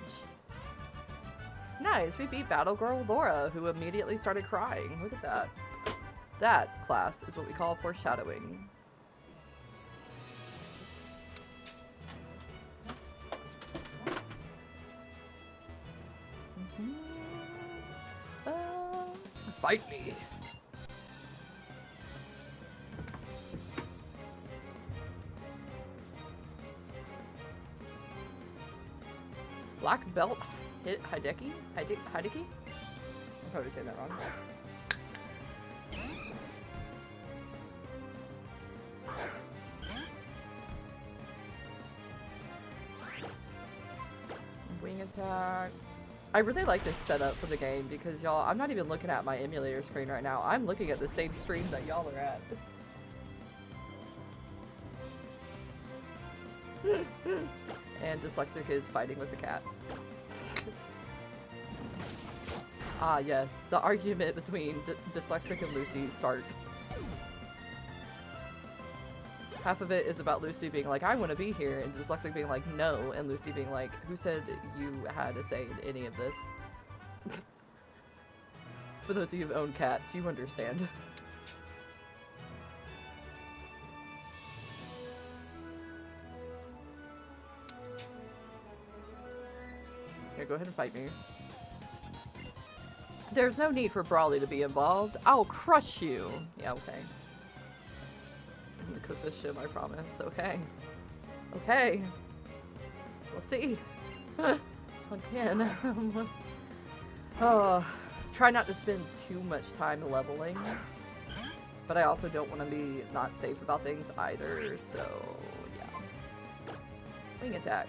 Nice, we beat Battle Girl Laura, who immediately started crying. Look at that. That class is what we call foreshadowing. Fight me. Black belt Hideki? Hideki? I'm probably saying that wrong. Wing attack. I really like this setup for the game because y'all, I'm not even looking at my emulator screen right now. I'm looking at the same stream that y'all are at. And Dyslexic is fighting with the cat. Ah yes, the argument between Dyslexic and Lucy starts. Half of it is about Lucy being like, I want to be here, and Dyslexic being like, no, and Lucy being like, who said you had a say in any of this? For those of you who own cats, you understand. Here, go ahead and fight me. There's no need for Brawly to be involved. I'll crush you. Yeah, okay. I'm gonna cook this shit, I promise. Okay. Okay. We'll see. Again. Oh, try not to spend too much time leveling. But I also don't want to be not safe about things either, so yeah. Wing attack.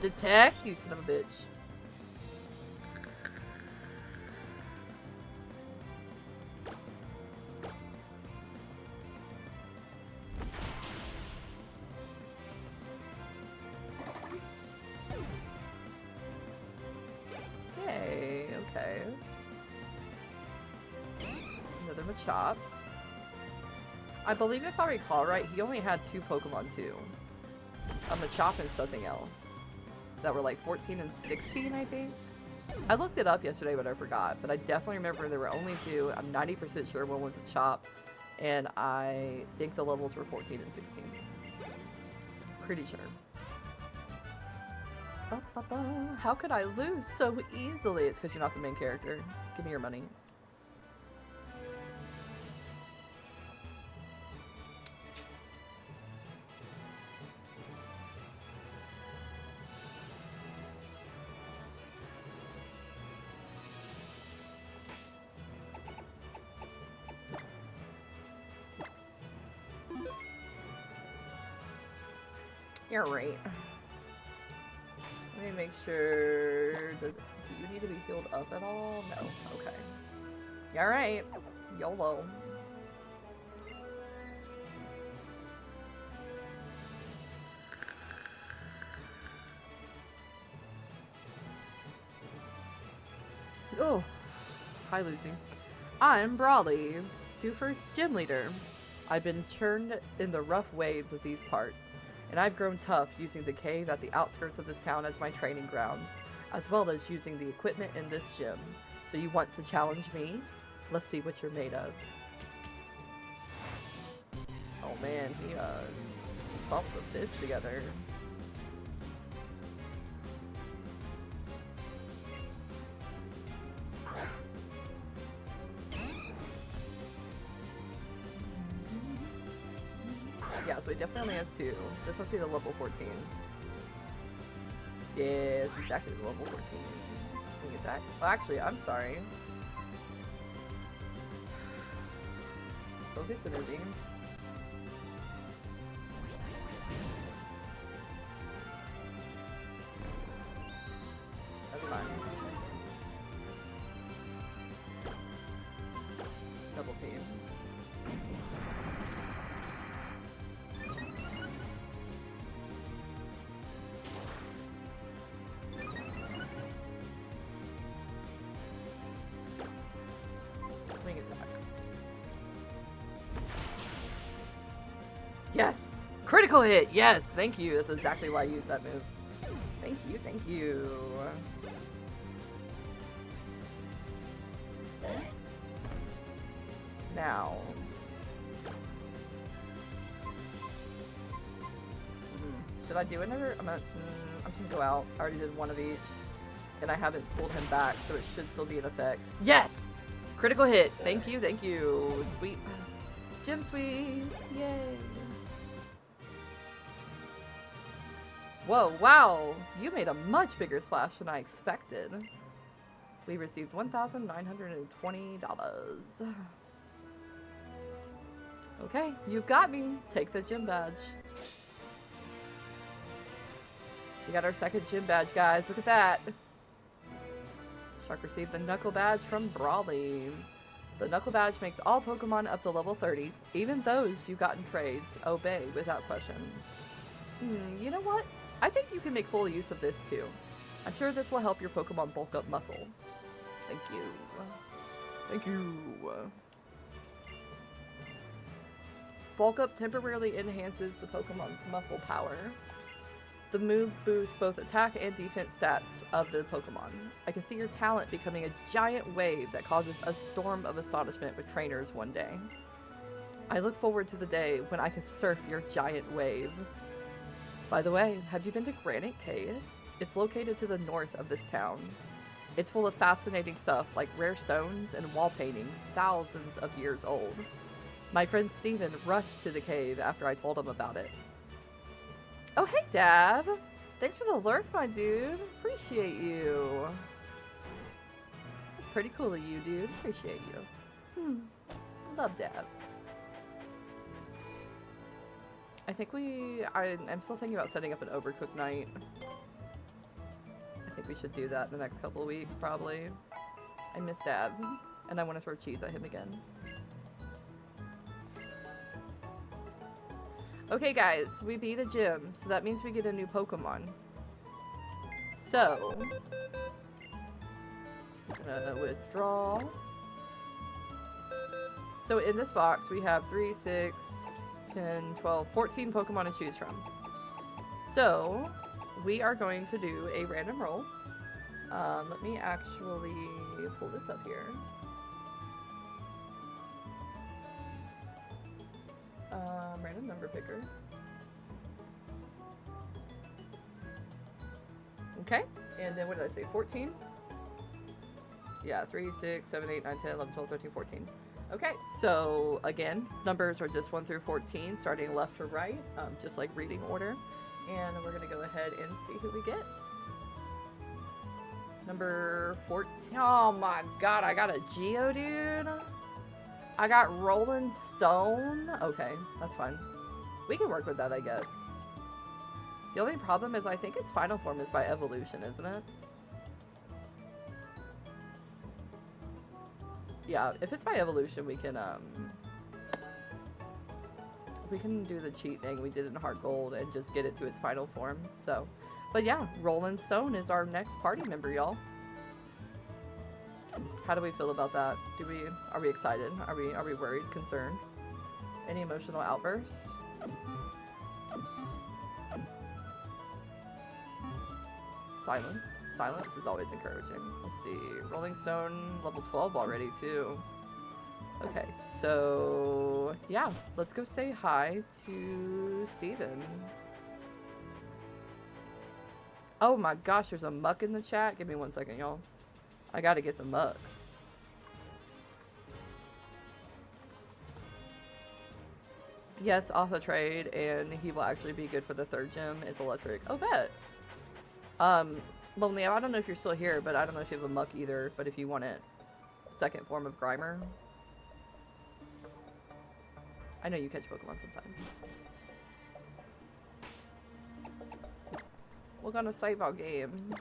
Detect, you son of a bitch. Okay. Another Machop. I believe if I recall right, he only had 2 Pokemon too. A Machop and something else. That were like 14 and 16, I think. I looked it up yesterday, but I forgot. But I definitely remember there were only 2. I'm 90% sure one was a Chop. And I think the levels were 14 and 16. Pretty sure. How could I lose so easily? It's because you're not the main character. Give me your money. You're right. Let me make sure. Do you need to be healed up at all? No. Okay. You alright. YOLO. Oh. Hi, Lucy. I'm Brawley, Dewford's gym leader. I've been churned in the rough waves of these parts, and I've grown tough using the cave at the outskirts of this town as my training grounds, as well as using the equipment in this gym. So you want to challenge me? Let's see what you're made of. Oh man, he bumped the fist together. Yeah, so he definitely only has 2. This must be the level 14. Yes, exactly the level 14. Wing attack. Well, actually, I'm sorry. Focus energy. That's fine. Double team. Wing attack. Yes! Critical hit! Yes! Thank you. That's exactly why I used that move. Thank you, thank you. Now. Should I do another? I'm gonna go out. I already did one of each. And I haven't pulled him back, so it should still be in effect. Yes! Critical hit! Thank you, thank you. Sweet. Gym sweep! Yay! Whoa, wow! You made a much bigger splash than I expected. We received $1,920. Okay, you've got me. Take the gym badge. We got our second gym badge, guys. Look at that. Shark received the Knuckle Badge from Brawley. The Knuckle Badge makes all Pokemon up to level 30, even those you got in trades, obey without question. You know what? I think you can make full use of this too. I'm sure this will help your Pokemon bulk up muscle. Thank you. Thank you. Bulk up temporarily enhances the Pokemon's muscle power. The move boosts both attack and defense stats of the Pokemon. I can see your talent becoming a giant wave that causes a storm of astonishment with trainers one day. I look forward to the day when I can surf your giant wave. By the way, have you been to Granite Cave? It's located to the north of this town. It's full of fascinating stuff like rare stones and wall paintings thousands of years old. My friend Steven rushed to the cave after I told him about it. Oh, hey, Dab. Thanks for the lurk, my dude. Appreciate you. That's pretty cool of you, dude. Appreciate you. Love Dab. I think I'm still thinking about setting up an Overcooked night. I think we should do that in the next couple of weeks, probably. I miss Dab, and I want to throw cheese at him again. Okay, guys, we beat a gym, so that means we get a new Pokemon. So, I'm gonna withdraw. So in this box, we have 3, 6, 10, 12, 14 Pokemon to choose from. So, we are going to do a random roll. Let me actually pull this up here. Random number picker. Okay, and then what did I say, 14? Yeah, 3, 6, 7, 8, 9, 10, 11, 12, 13, 14. Okay, so again, numbers are just 1 through 14, starting left to right, just like reading order. And we're going to go ahead and see who we get. Number 14. Oh my god, I got a Geodude. I got Rolling Stone. Okay, that's fine. We can work with that, I guess. The only problem is I think its final form is by evolution, isn't it? Yeah, if it's by evolution, we can do the cheat thing we did in Heart Gold and just get it to its final form. So, but yeah, Rolling Stone is our next party member, y'all. How do we feel about that? Are we excited? Are we worried, concerned? Any emotional outbursts? Silence. Silence is always encouraging. Let's see. Rolling Stone, level 12 already, too. Okay, so yeah, let's go say hi to Steven. Oh my gosh, there's a muck in the chat. Give me 1 second, y'all. I gotta get the muck. Yes, off a trade, and he will actually be good for the 3rd gym. It's electric. Oh, bet. Lonely, I don't know if you're still here, but I don't know if you have a muck either, but if you want it. 2nd form of Grimer. I know you catch Pokemon sometimes. We're gonna save our game.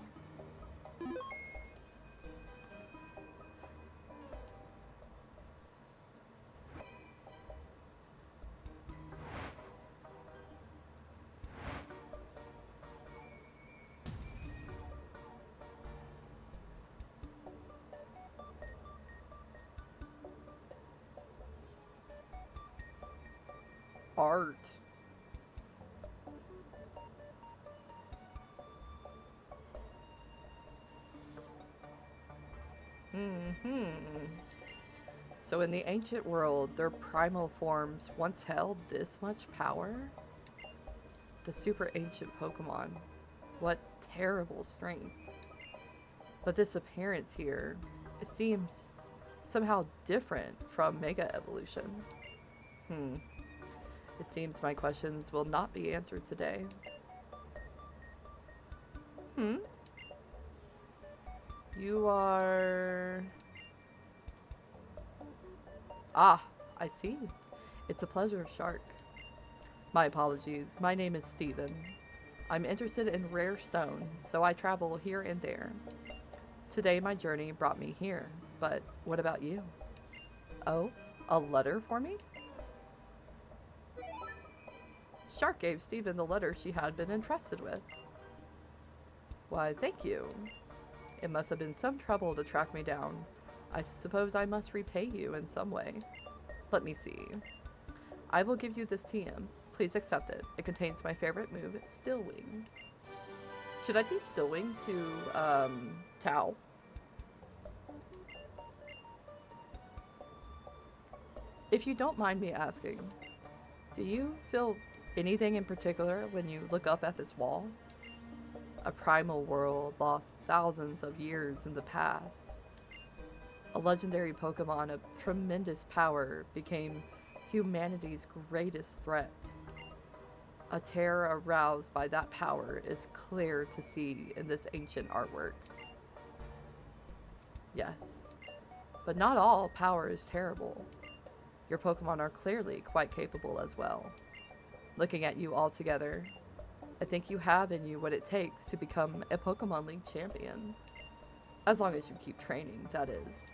Art. So in the ancient world, their primal forms once held this much power? The super ancient Pokemon. What terrible strength. But this appearance here, it seems somehow different from Mega Evolution. It seems my questions will not be answered today. You are... Ah, I see. It's a pleasure, Shark. My apologies. My name is Steven. I'm interested in rare stones, so I travel here and there. Today my journey brought me here, but what about you? Oh, a letter for me? Shark gave Steven the letter she had been entrusted with. Why, thank you. It must have been some trouble to track me down. I suppose I must repay you in some way. Let me see. I will give you this TM. Please accept it. It contains my favorite move, Still Wing. Should I teach Still Wing to, Tao? If you don't mind me asking, do you feel anything in particular when you look up at this wall? A primal world lost thousands of years in the past. A legendary Pokemon of tremendous power became humanity's greatest threat. A terror aroused by that power is clear to see in this ancient artwork. Yes, but not all power is terrible. Your Pokemon are clearly quite capable as well. Looking at you all together, I think you have in you what it takes to become a Pokemon League champion. As long as you keep training, that is.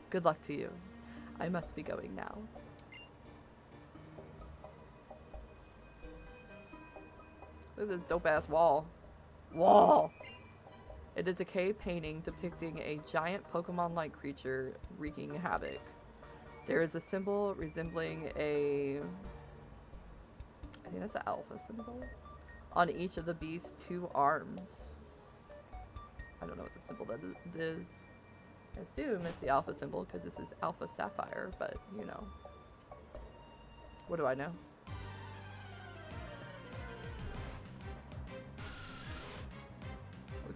Good luck to you. I must be going now. Look at this dope-ass wall. Wall! It is a cave painting depicting a giant Pokemon-like creature wreaking havoc. There is a symbol resembling a... I think that's the alpha symbol. On each of the beast's 2 arms. I don't know what the symbol that is. I assume it's the alpha symbol because this is Alpha Sapphire, but you know. What do I know?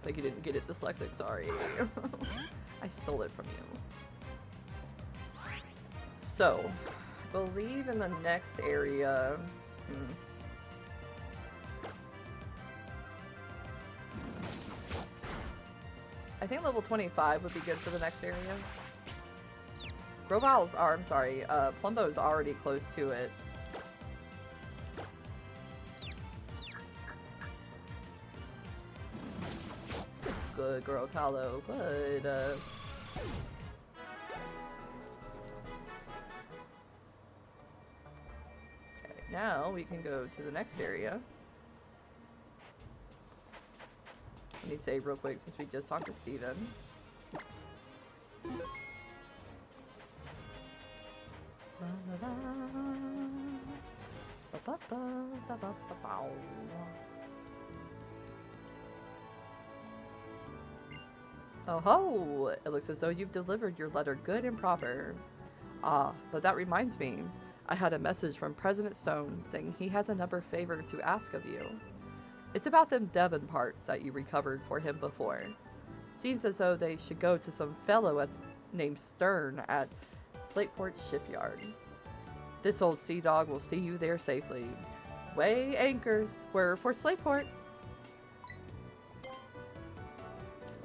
looks like you didn't get it, dyslexic, sorry. I stole it from you. So, I believe in the next area... I think level 25 would be good for the next area. Groval's, or I'm sorry, Plumbo's already close to it. Good girl, Talo, good. Okay, now we can go to the next area. Let me save real quick since we just talked to Steven. Oh ho! It looks as though you've delivered your letter good and proper. Ah, but that reminds me. I had a message from President Stone saying he has another favor to ask of you. It's about them Devon parts that you recovered for him before. Seems as though they should go to some fellow named Stern at Slateport Shipyard. This old sea dog will see you there safely. Weigh anchors. We're for Slateport.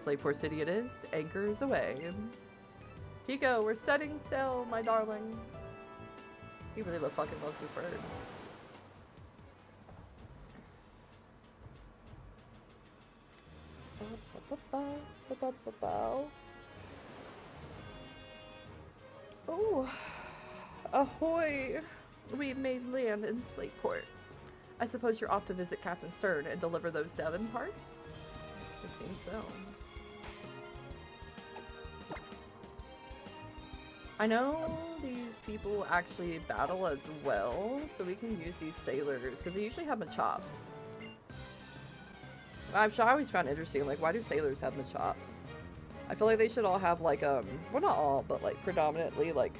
Slateport City it is. Anchors away. Pico, we're setting sail, my darling. He really fucking loves this bird. Oh, ahoy! We made land in Slateport. I suppose you're off to visit Captain Stern and deliver those Devon parts? It seems so. I know these people actually battle as well, so we can use these sailors, because they usually have machops. I always found interesting, like, why do sailors have machops? I feel like they should all have, like, well, not all, but, like, predominantly, like,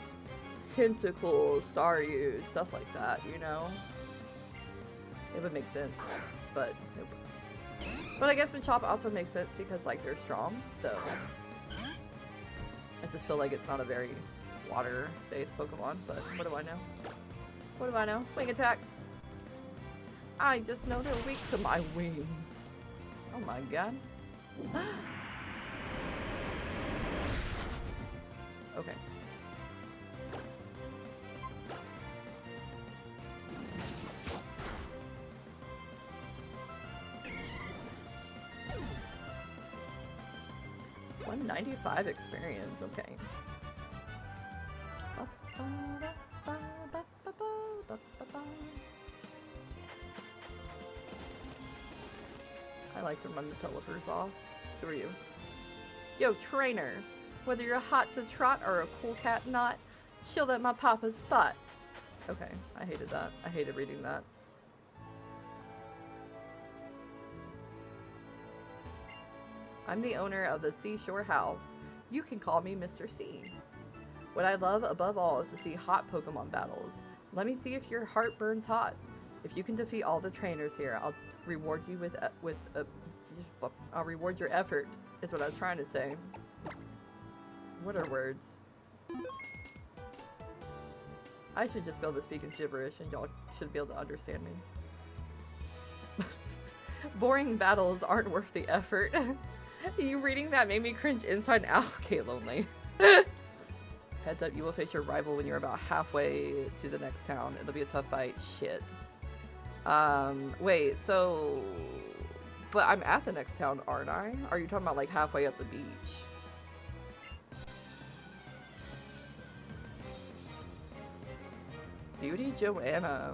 tentacles, staryu, stuff like that, you know? It would make sense, but nope. But I guess machop also makes sense because, like, they're strong, so... I just feel like it's not a very water-based Pokemon, but what do I know? What do I know? Wing attack! I just know they're weak to my wings. Oh my god. Okay. $195 experience, okay. I like to run the Pelipper's off. Who are you? Yo, trainer! Whether you're hot to trot or a cool cat not, chill at my papa's spot. Okay, I hated that. I hated reading that. I'm the owner of the Seashore House. You can call me Mr. C. What I love above all is to see hot Pokemon battles. Let me see if your heart burns hot. If you can defeat all the trainers here, I'll reward you I'll reward your effort, is what I was trying to say. What are words? I should just be able to speak in gibberish and y'all should be able to understand me. Boring battles aren't worth the effort. You reading that made me cringe inside out. Okay, lonely. Heads up, you will face your rival when you're about halfway to the next town. It'll be a tough fight. Shit. Wait, so... But I'm at the next town, aren't I? Are you talking about, like, halfway up the beach? Beauty Joanna.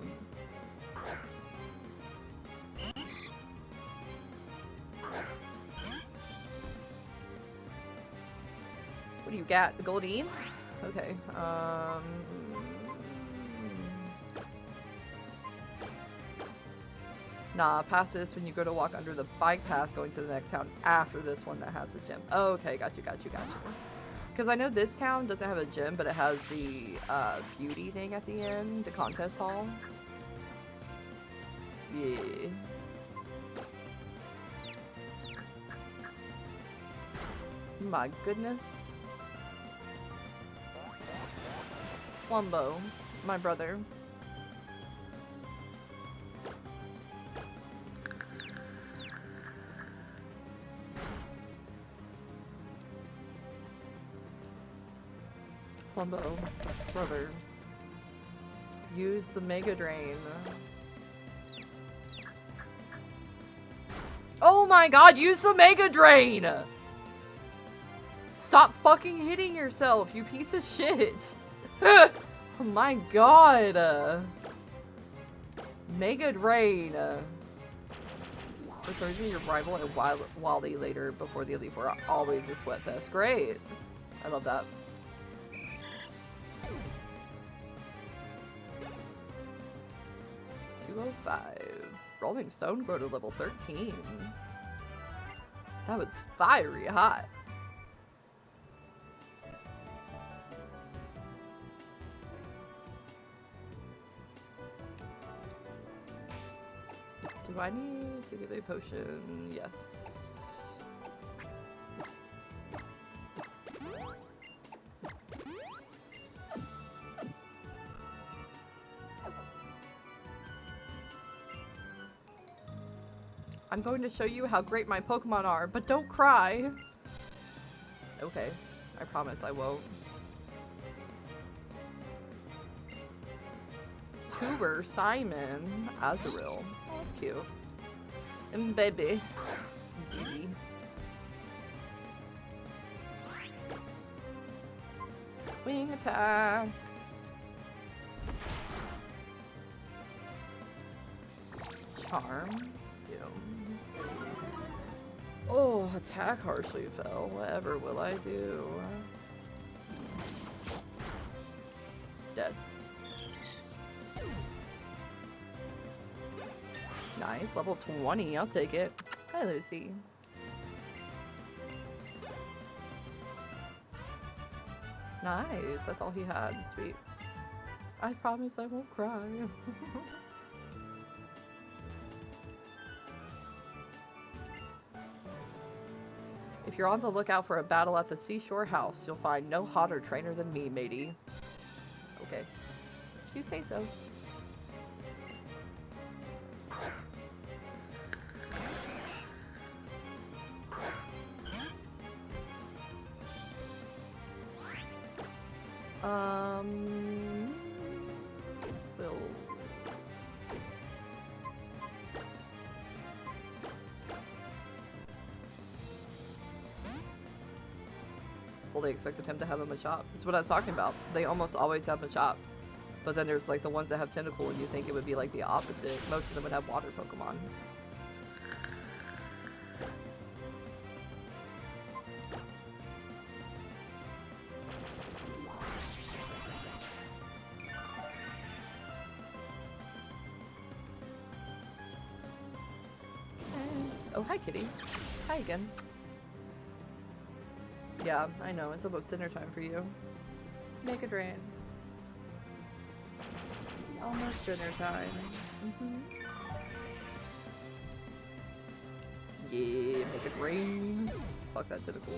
What do you got? The Goldeen? Okay, Nah, pass this when you go to walk under the bike path going to the next town after this one that has a gym. Oh, okay, got you. Because I know this town doesn't have a gym, but it has the beauty thing at the end, the contest hall. Yeah. My goodness. Plumbo, my brother. Plumbo, brother. Use the Mega Drain. Oh my god, use the Mega Drain! Stop fucking hitting yourself, you piece of shit! Oh my god! Mega Drain. Returning your rival and Wildly later before the Elite Four. Always a sweat fest. Great! I love that. $205. Rolling Stone grow to level 13. That was fiery hot. Do I need to give a potion? Yes. I'm going to show you how great my Pokemon are, but don't cry. Okay, I promise I won't. Tuber, Simon, Azurill. Oh, that's cute. And baby. Baby. Wing attack. Charm. Oh, attack harshly fell. Whatever will I do? Dead. Nice, level 20. I'll take it. Hi, Lucy. Nice. That's all he had. Sweet. I promise I won't cry. If you're on the lookout for a battle at the Seashore House, you'll find no hotter trainer than me, matey. Okay. You say so. We'll... fully expected him to have a Machop. That's what I was talking about. They almost always have Machops. But then there's like the ones that have Tentacle and you think it would be like the opposite. Most of them would have water Pokemon. Oh, hi, Kitty. Hi again. Yeah, I know. It's almost dinner time for you. Make a drain. Almost dinner time. Yeah, make it rain. Fuck that tentacle.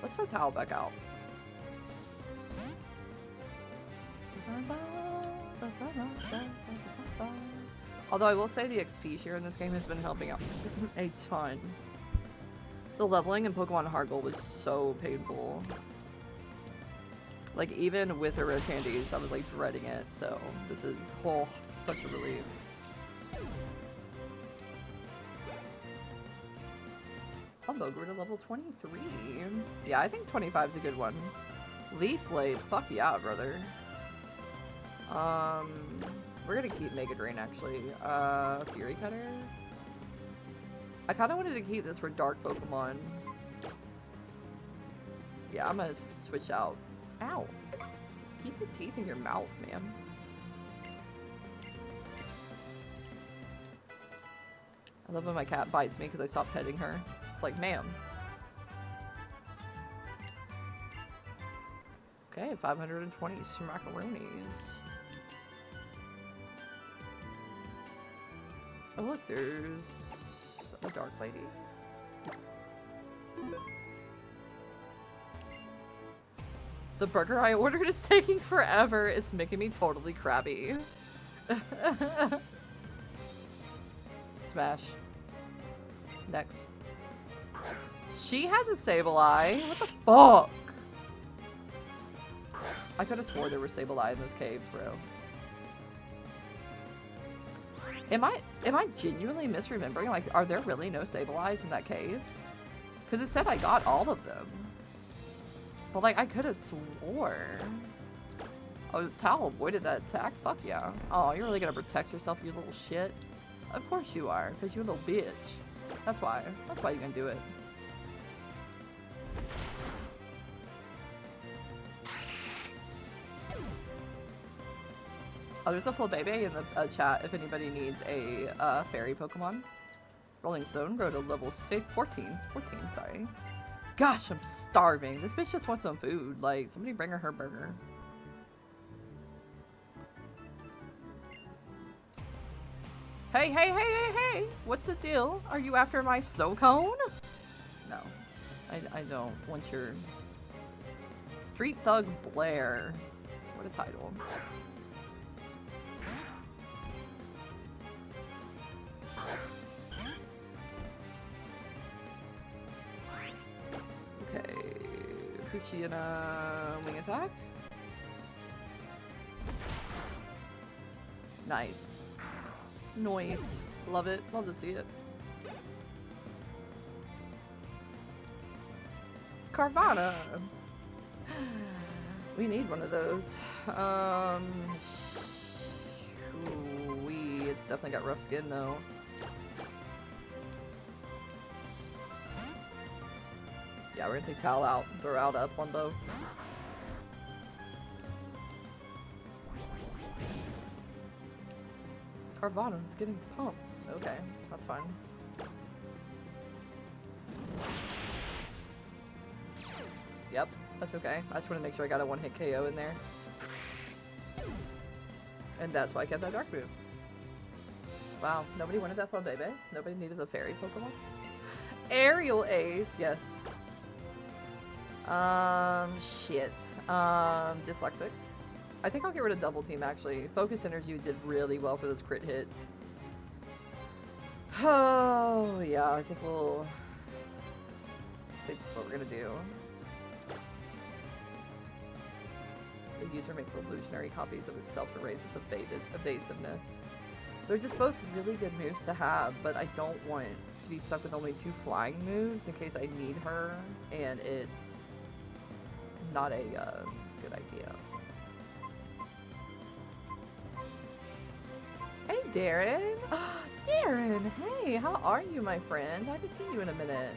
Let's throw Towel back out. Although I will say the XP share in this game has been helping out a ton. The leveling in Pokemon Heart Gold was so painful. Like, even with the red candies, I was like dreading it, so this is, oh, such a relief. Plumbo grew to level 23. Yeah, I think 25 is a good one. Leaf Blade, fuck yeah, brother. We're gonna keep Mega Drain, actually. Fury Cutter? I kinda wanted to keep this for Dark Pokemon. Yeah, I'm gonna switch out. Ow. Keep your teeth in your mouth, man. I love when my cat bites me because I stop petting her. It's like, ma'am. Okay, 520 smackaroonies. Oh look, there's a dark lady. The burger I ordered is taking forever. It's making me totally crabby. Smash. Next. She has a Sableye. What the fuck? I could have swore there were Sableye in those caves, bro. Am I genuinely misremembering? Like, are there really no Sableyes in that cave? Because it said I got all of them. But, like, I could have swore. Oh, Towel avoided that attack? Fuck yeah. Oh, you're really gonna protect yourself, you little shit? Of course you are, because you're a little bitch. That's why. That's why you can do it. Oh, there's a Flabébé in the chat if anybody needs a fairy Pokemon. Rolling Stone, grow to level 14, sorry. Gosh, I'm starving. This bitch just wants some food. Like, somebody bring her burger. Hey, hey, hey, hey, hey! What's the deal? Are you after my snow cone? No. I don't want your... Street Thug Blair. What a title. Okay, Poochie and a wing attack. Nice. Noise. Love it. Love to see it. Carvana! We need one of those. It's definitely got rough skin though. Yeah, we're gonna take Tal out, throw out a Plumbo. Carvana's getting pumped. Okay, that's fine. Yep, that's okay. I just want to make sure I got a one-hit KO in there. And that's why I kept that dark move. Wow, nobody wanted that Flabébé? Nobody needed a fairy Pokemon? Aerial Ace, yes. Shit. Dyslexic. I think I'll get rid of Double Team, actually. Focus Energy did really well for those crit hits. Oh, yeah, I think we'll... I think that's what we're gonna do. The user makes illusionary copies of itself to raise its evasiveness. They're just both really good moves to have, but I don't want to be stuck with only 2 flying moves in case I need her, and it's not a good idea. Hey, Darren! Darren! Hey, how are you, my friend? I haven't seen you in a minute.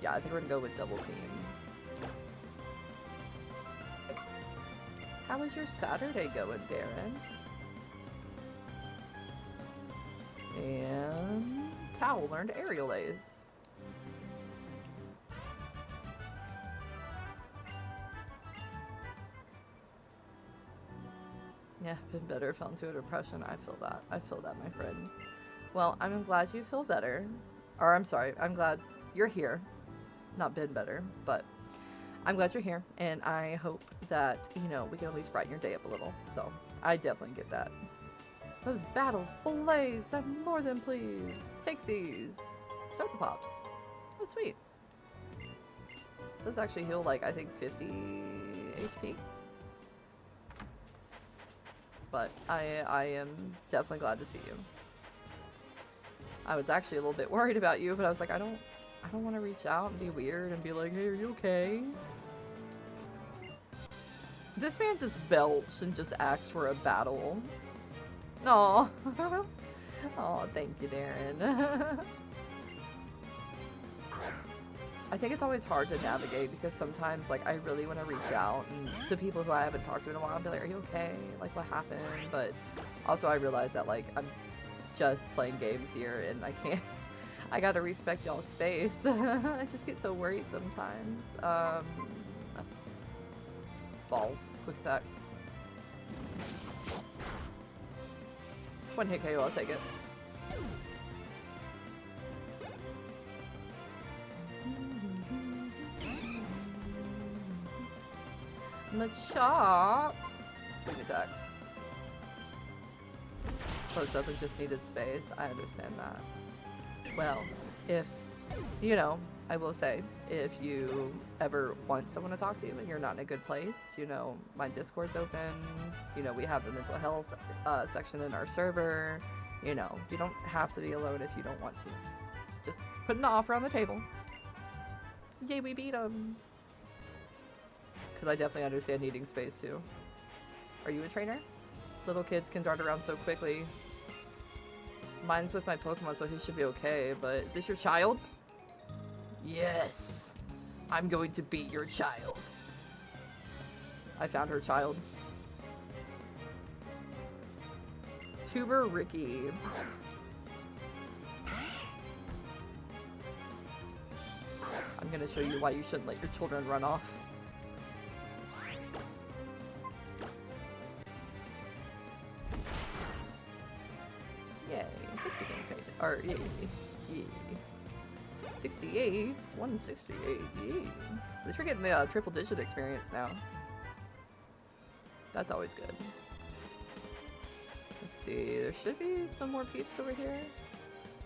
Yeah, I think we're gonna go with Double Team. How was your Saturday going, Darren? And Towel learned Aerial Ace. Yeah, been better, fell into a depression. I feel that. I feel that, my friend. Well, I'm glad you feel better. Or, I'm sorry, I'm glad you're here. Not been better, but I'm glad you're here. And I hope that, you know, we can at least brighten your day up a little. So, I definitely get that. Those battles blaze. I'm more than pleased. Take these. Soda Pops. Oh, sweet. Those actually heal, like, I think 50 HP. But I am definitely glad to see you. I was actually a little bit worried about you, but I was like, I don't want to reach out and be weird and be like, hey, are you okay? This man just belched and just asked for a battle. Aw. Aw, thank you, Darren. I think it's always hard to navigate because sometimes, like, I really want to reach out and to people who I haven't talked to in a while and be like, are you okay? Like, what happened? But also I realize that, like, I'm just playing games here and I gotta respect y'all's space. I just get so worried sometimes. Balls. Quick attack. One hit KO, I'll take it. Machop! Quick attack. Close up and just needed space. I understand that. Well, if, you know, I will say, if you ever want someone to talk to and you're not in a good place, you know, my Discord's open, you know, we have the mental health section in our server, you know, you don't have to be alone if you don't want to. Just put an offer on the table. Yay, we beat him! Because I definitely understand needing space too. Are you a trainer? Little kids can dart around so quickly. Mine's with my Pokemon, so he should be okay, but is this your child? Yes! I'm going to beat your child. I found her child. Tuber Ricky. I'm gonna show you why you shouldn't let your children run off. Yay, 60 getting paid. Or, yay, yay. 68, 168, yay. At least we're getting the triple digit experience now. That's always good. Let's see, there should be some more peeps over here.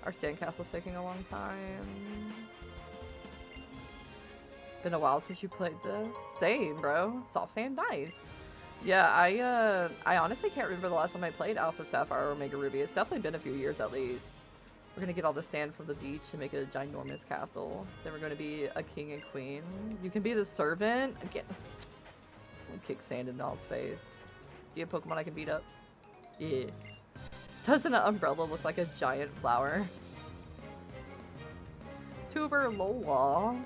Our sandcastle's taking a long time. Been a while since you played this. Same, bro. Soft sand, nice. Yeah, I honestly can't remember the last time I played Alpha Sapphire or Omega Ruby. It's definitely been a few years at least. We're gonna get all the sand from the beach and make a ginormous castle. Then we're gonna be a king and queen. You can be the servant. Again, I'll kick sand in Doll's face. Do you have Pokemon I can beat up? Yes. Doesn't an umbrella look like a giant flower? Tuber Lola.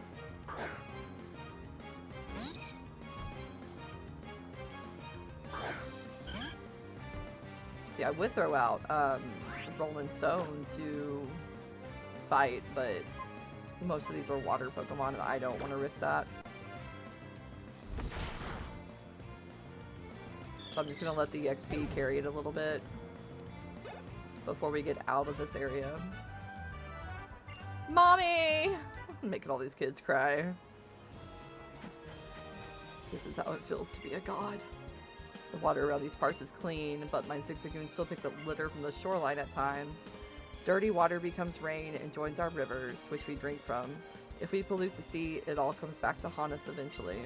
See, I would throw out Rolling Stone to fight, but most of these are water Pokemon and I don't want to risk that. So I'm just going to let the XP carry it a little bit before we get out of this area. Mommy! I'm making all these kids cry. This is how it feels to be a god. The water around these parts is clean, but my Zigzagoon still picks up litter from the shoreline at times. Dirty water becomes rain and joins our rivers, which we drink from. If we pollute the sea, it all comes back to haunt us eventually.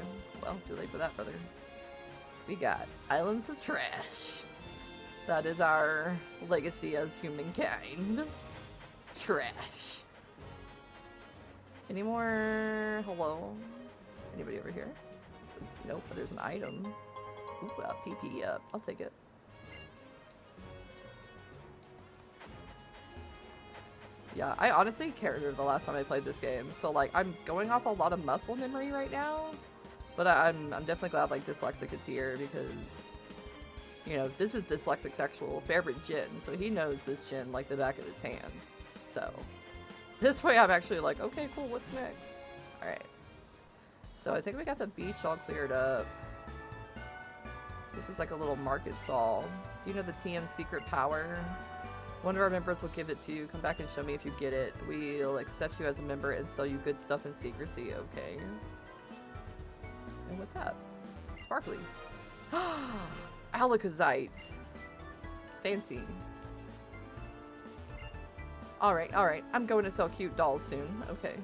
Well, too late for that, brother. We got Islands of Trash. That is our legacy as humankind. Trash. Any more? Hello? Anybody over here? Nope, but there's an item. Ooh, PP up. I'll take it. Yeah, I honestly can't remember the last time I played this game. So, like, I'm going off a lot of muscle memory right now. But I'm definitely glad, like, Dyslexic is here because, you know, this is Dyslexic's actual favorite gin. So he knows this gin like the back of his hand. So, this way I'm actually like, okay, cool, what's next? Alright. So I think we got the beach all cleared up. This is like a little market stall. Do you know the TM secret power? One of our members will give it to you. Come back and show me if you get it. We'll accept you as a member and sell you good stuff in secrecy. Okay. And what's up? Sparkly. Alakazite. Fancy. Alright, alright. I'm going to sell cute dolls soon. Okay.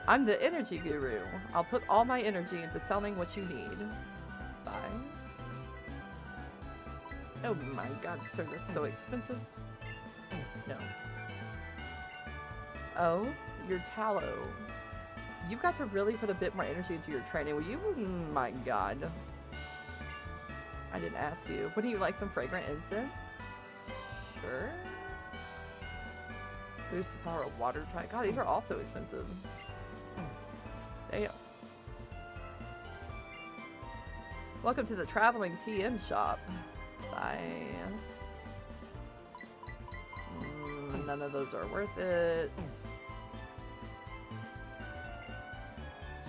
I'm the energy guru. I'll put all my energy into selling what you need. Bye. Oh my god, sir, this is so expensive. No. Oh, your tallow. You've got to really put a bit more energy into your training. Will you? My god. I didn't ask you. Wouldn't you like some fragrant incense? Sure. Boost the power of water type. God, these are also expensive. Damn. Welcome to the traveling TM shop. Bye. none of those are worth it.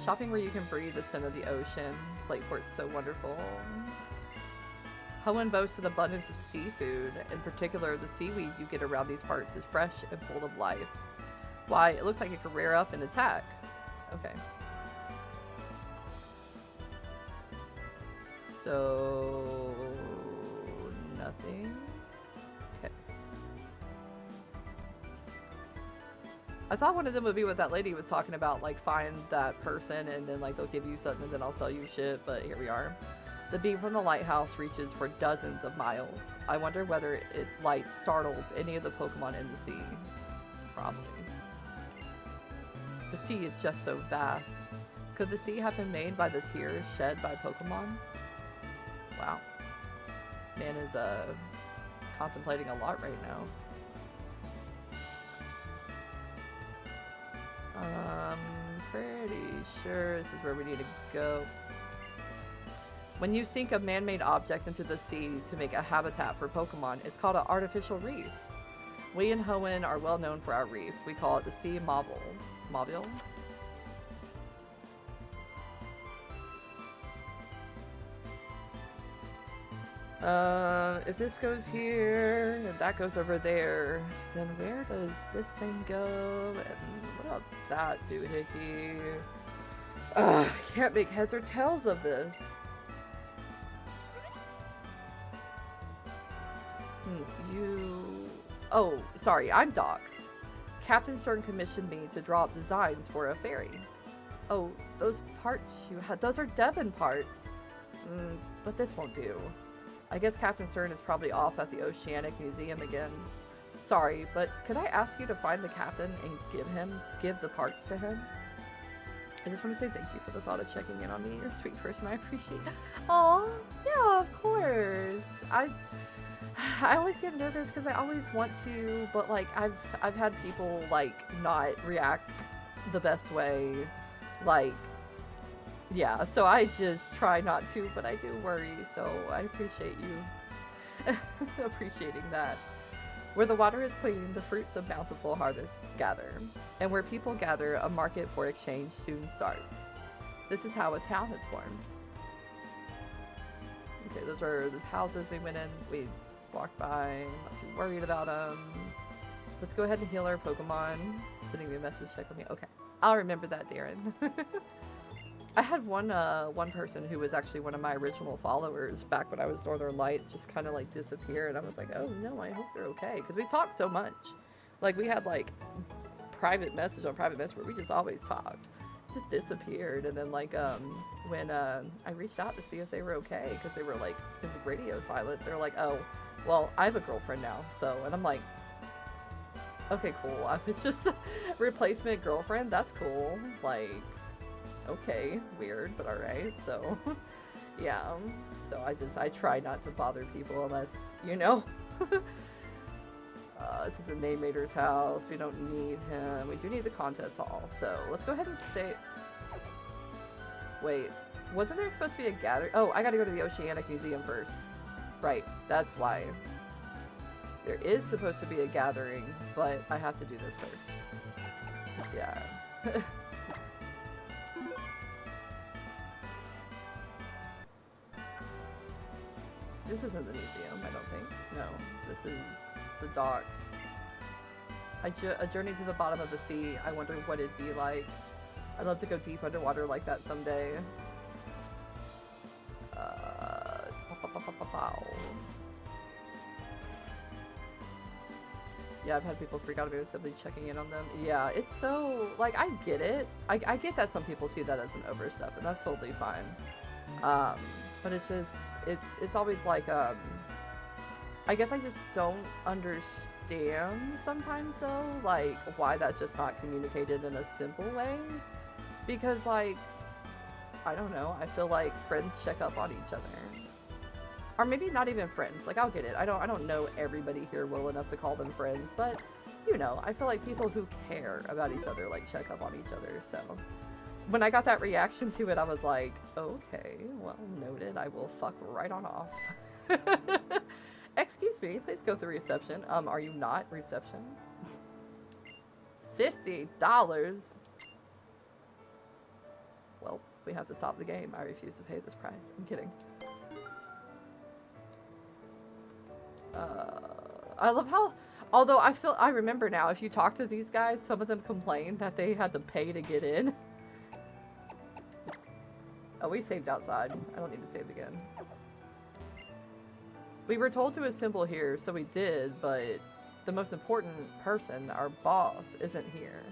Shopping where you can breathe the scent of the ocean. Slateport's so wonderful. Hoenn boasts an abundance of seafood. In particular, the seaweed you get around these parts is fresh and full of life. Why, it looks like it could rear up and attack. Okay. So... nothing? Okay. I thought one of them would be what that lady was talking about, like find that person and then like they'll give you something and then I'll sell you shit, but here we are. The beam from the lighthouse reaches for dozens of miles. I wonder whether it light startles any of the Pokemon in the sea. Probably. The sea is just so vast. Could the sea have been made by the tears shed by Pokemon? Wow. Man is contemplating a lot right now. Pretty sure this is where we need to go. When you sink a man-made object into the sea to make a habitat for Pokemon, it's called an artificial reef. We in Hoenn are well known for our reef. We call it the Sea Mobile. Mobile? If this goes here, if that goes over there, then where does this thing go? And what about that doohickey? Can't make heads or tails of this. Oh, sorry, I'm Doc. Captain Stern commissioned me to draw up designs for a ferry. Oh, those parts you had, those are Devon parts. But this won't do. I guess Captain Stern is probably off at the Oceanic Museum again. Sorry, but could I ask you to find the captain and give the parts to him? I just want to say thank you for the thought of checking in on me. You're a sweet person. I appreciate it. Aw, yeah, of course. I always get nervous because I always want to, but like I've had people like not react the best way, like yeah, so I just try not to, but I do worry, so I appreciate you appreciating that. Where the water is clean, the fruits of bountiful harvest gather, and where people gather, a market for exchange soon starts. This is how a town is formed. Okay, those are the houses we went in. We walked by, not too worried about them. Let's go ahead and heal our Pokemon. Sending me a message, check with me. Okay, I'll remember that, Darren. I had one person who was actually one of my original followers back when I was Northern Lights just kind of like disappear, and I was like, oh no, I hope they're okay, because we talked so much. Like we had like private message on private message where we just always talked. Just disappeared, and then like when I reached out to see if they were okay because they were like in the radio silence, they were like, oh well, I have a girlfriend now, so, and I'm like, okay, cool. I was just a replacement girlfriend. That's cool. Like, okay, weird, but alright. So yeah, so I try not to bother people unless, you know. This is a name mater's house. We don't need him. We do need the contest hall, so let's go ahead and stay. Wait, wasn't there supposed to be a gathering? Oh, I gotta go to the Oceanic Museum first. Right, that's why. There is supposed to be a gathering, but I have to do this first. Yeah. This isn't the museum, I don't think. No, this is the docks. A journey to the bottom of the sea. I wonder what it'd be like. I'd love to go deep underwater like that someday. Yeah, I've had people freak out about simply checking in on them. Yeah, it's so, like, I get it. I get that some people see that as an overstep, and that's totally fine. But it's just, it's always like, I guess I just don't understand sometimes though, like, why that's just not communicated in a simple way. Because, like, I don't know, I feel like friends check up on each other. Or maybe not even friends, like, I'll get it. I don't know everybody here well enough to call them friends, but, you know, I feel like people who care about each other, like, check up on each other, so. When I got that reaction to it, I was like, okay, well, noted, I will fuck right on off. Excuse me, please go through reception. Are you not reception? $50? Well, we have to stop the game. I refuse to pay this price. I'm kidding. I love how, although I remember now, if you talk to these guys, some of them complain that they had to pay to get in. Oh, we saved outside. I don't need to save again. We were told to assemble here, so we did, but the most important person, our boss, isn't here.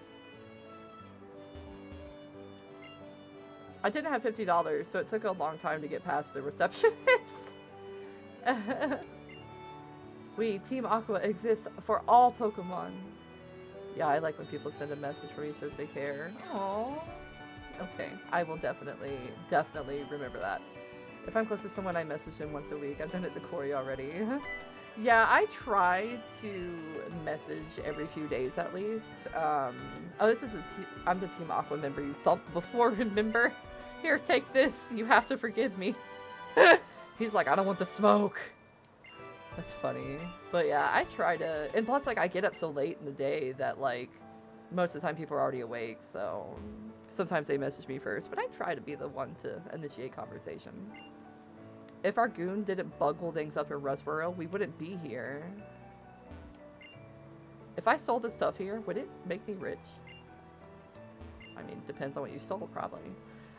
I didn't have $50, so it took a long time to get past the receptionist. We, Team Aqua, exists for all Pokemon. Yeah, I like when people send a message for me, shows they care. Aww. Okay, I will definitely remember that. If I'm close to someone, I message him once a week. I've done it to Corey already. Yeah, I try to message every few days at least. Oh, this is I'm the Team Aqua member you thumped before, remember? Here, take this. You have to forgive me. He's like, I don't want the smoke. That's funny. But yeah, I try to... And plus, like, I get up so late in the day that, like, most of the time people are already awake, so... Sometimes they message me first, but I try to be the one to initiate conversation. If our goon didn't bungle things up in Rosboro, we wouldn't be here. If I sold the stuff here, would it make me rich? I mean, depends on what you stole, probably.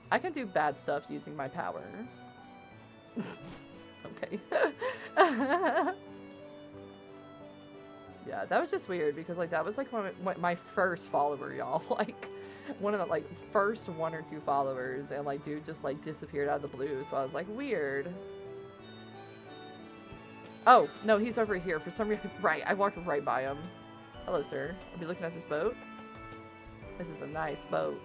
I can do bad stuff using my power. Okay. Yeah, that was just weird because, like, that was, like, my first follower, y'all. Like, one of the, like, first 1 or 2 followers, and, like, dude just, like, disappeared out of the blue, so I was like, weird. Oh, no, he's over here for some reason. Right, I walked right by him. Hello, sir. Are we looking at this boat? This is a nice boat.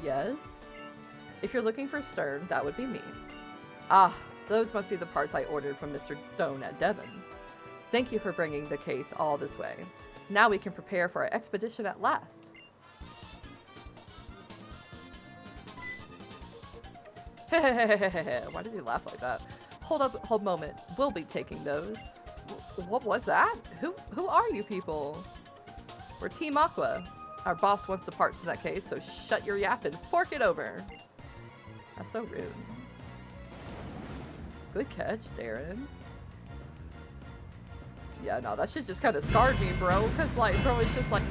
Yes? If you're looking for Stern, that would be me. Ah, those must be the parts I ordered from Mr. Stone at Devon. Thank you for bringing the case all this way. Now we can prepare for our expedition at last. Why did he laugh like that? Hold up, hold moment. We'll be taking those. What was that? Who are you people? We're Team Aqua. Our boss wants the parts in that case, so shut your yap and fork it over. That's so rude. Good catch, Darren. Yeah, no, that shit just kind of scarred me, bro. Because, like, bro, it's just like,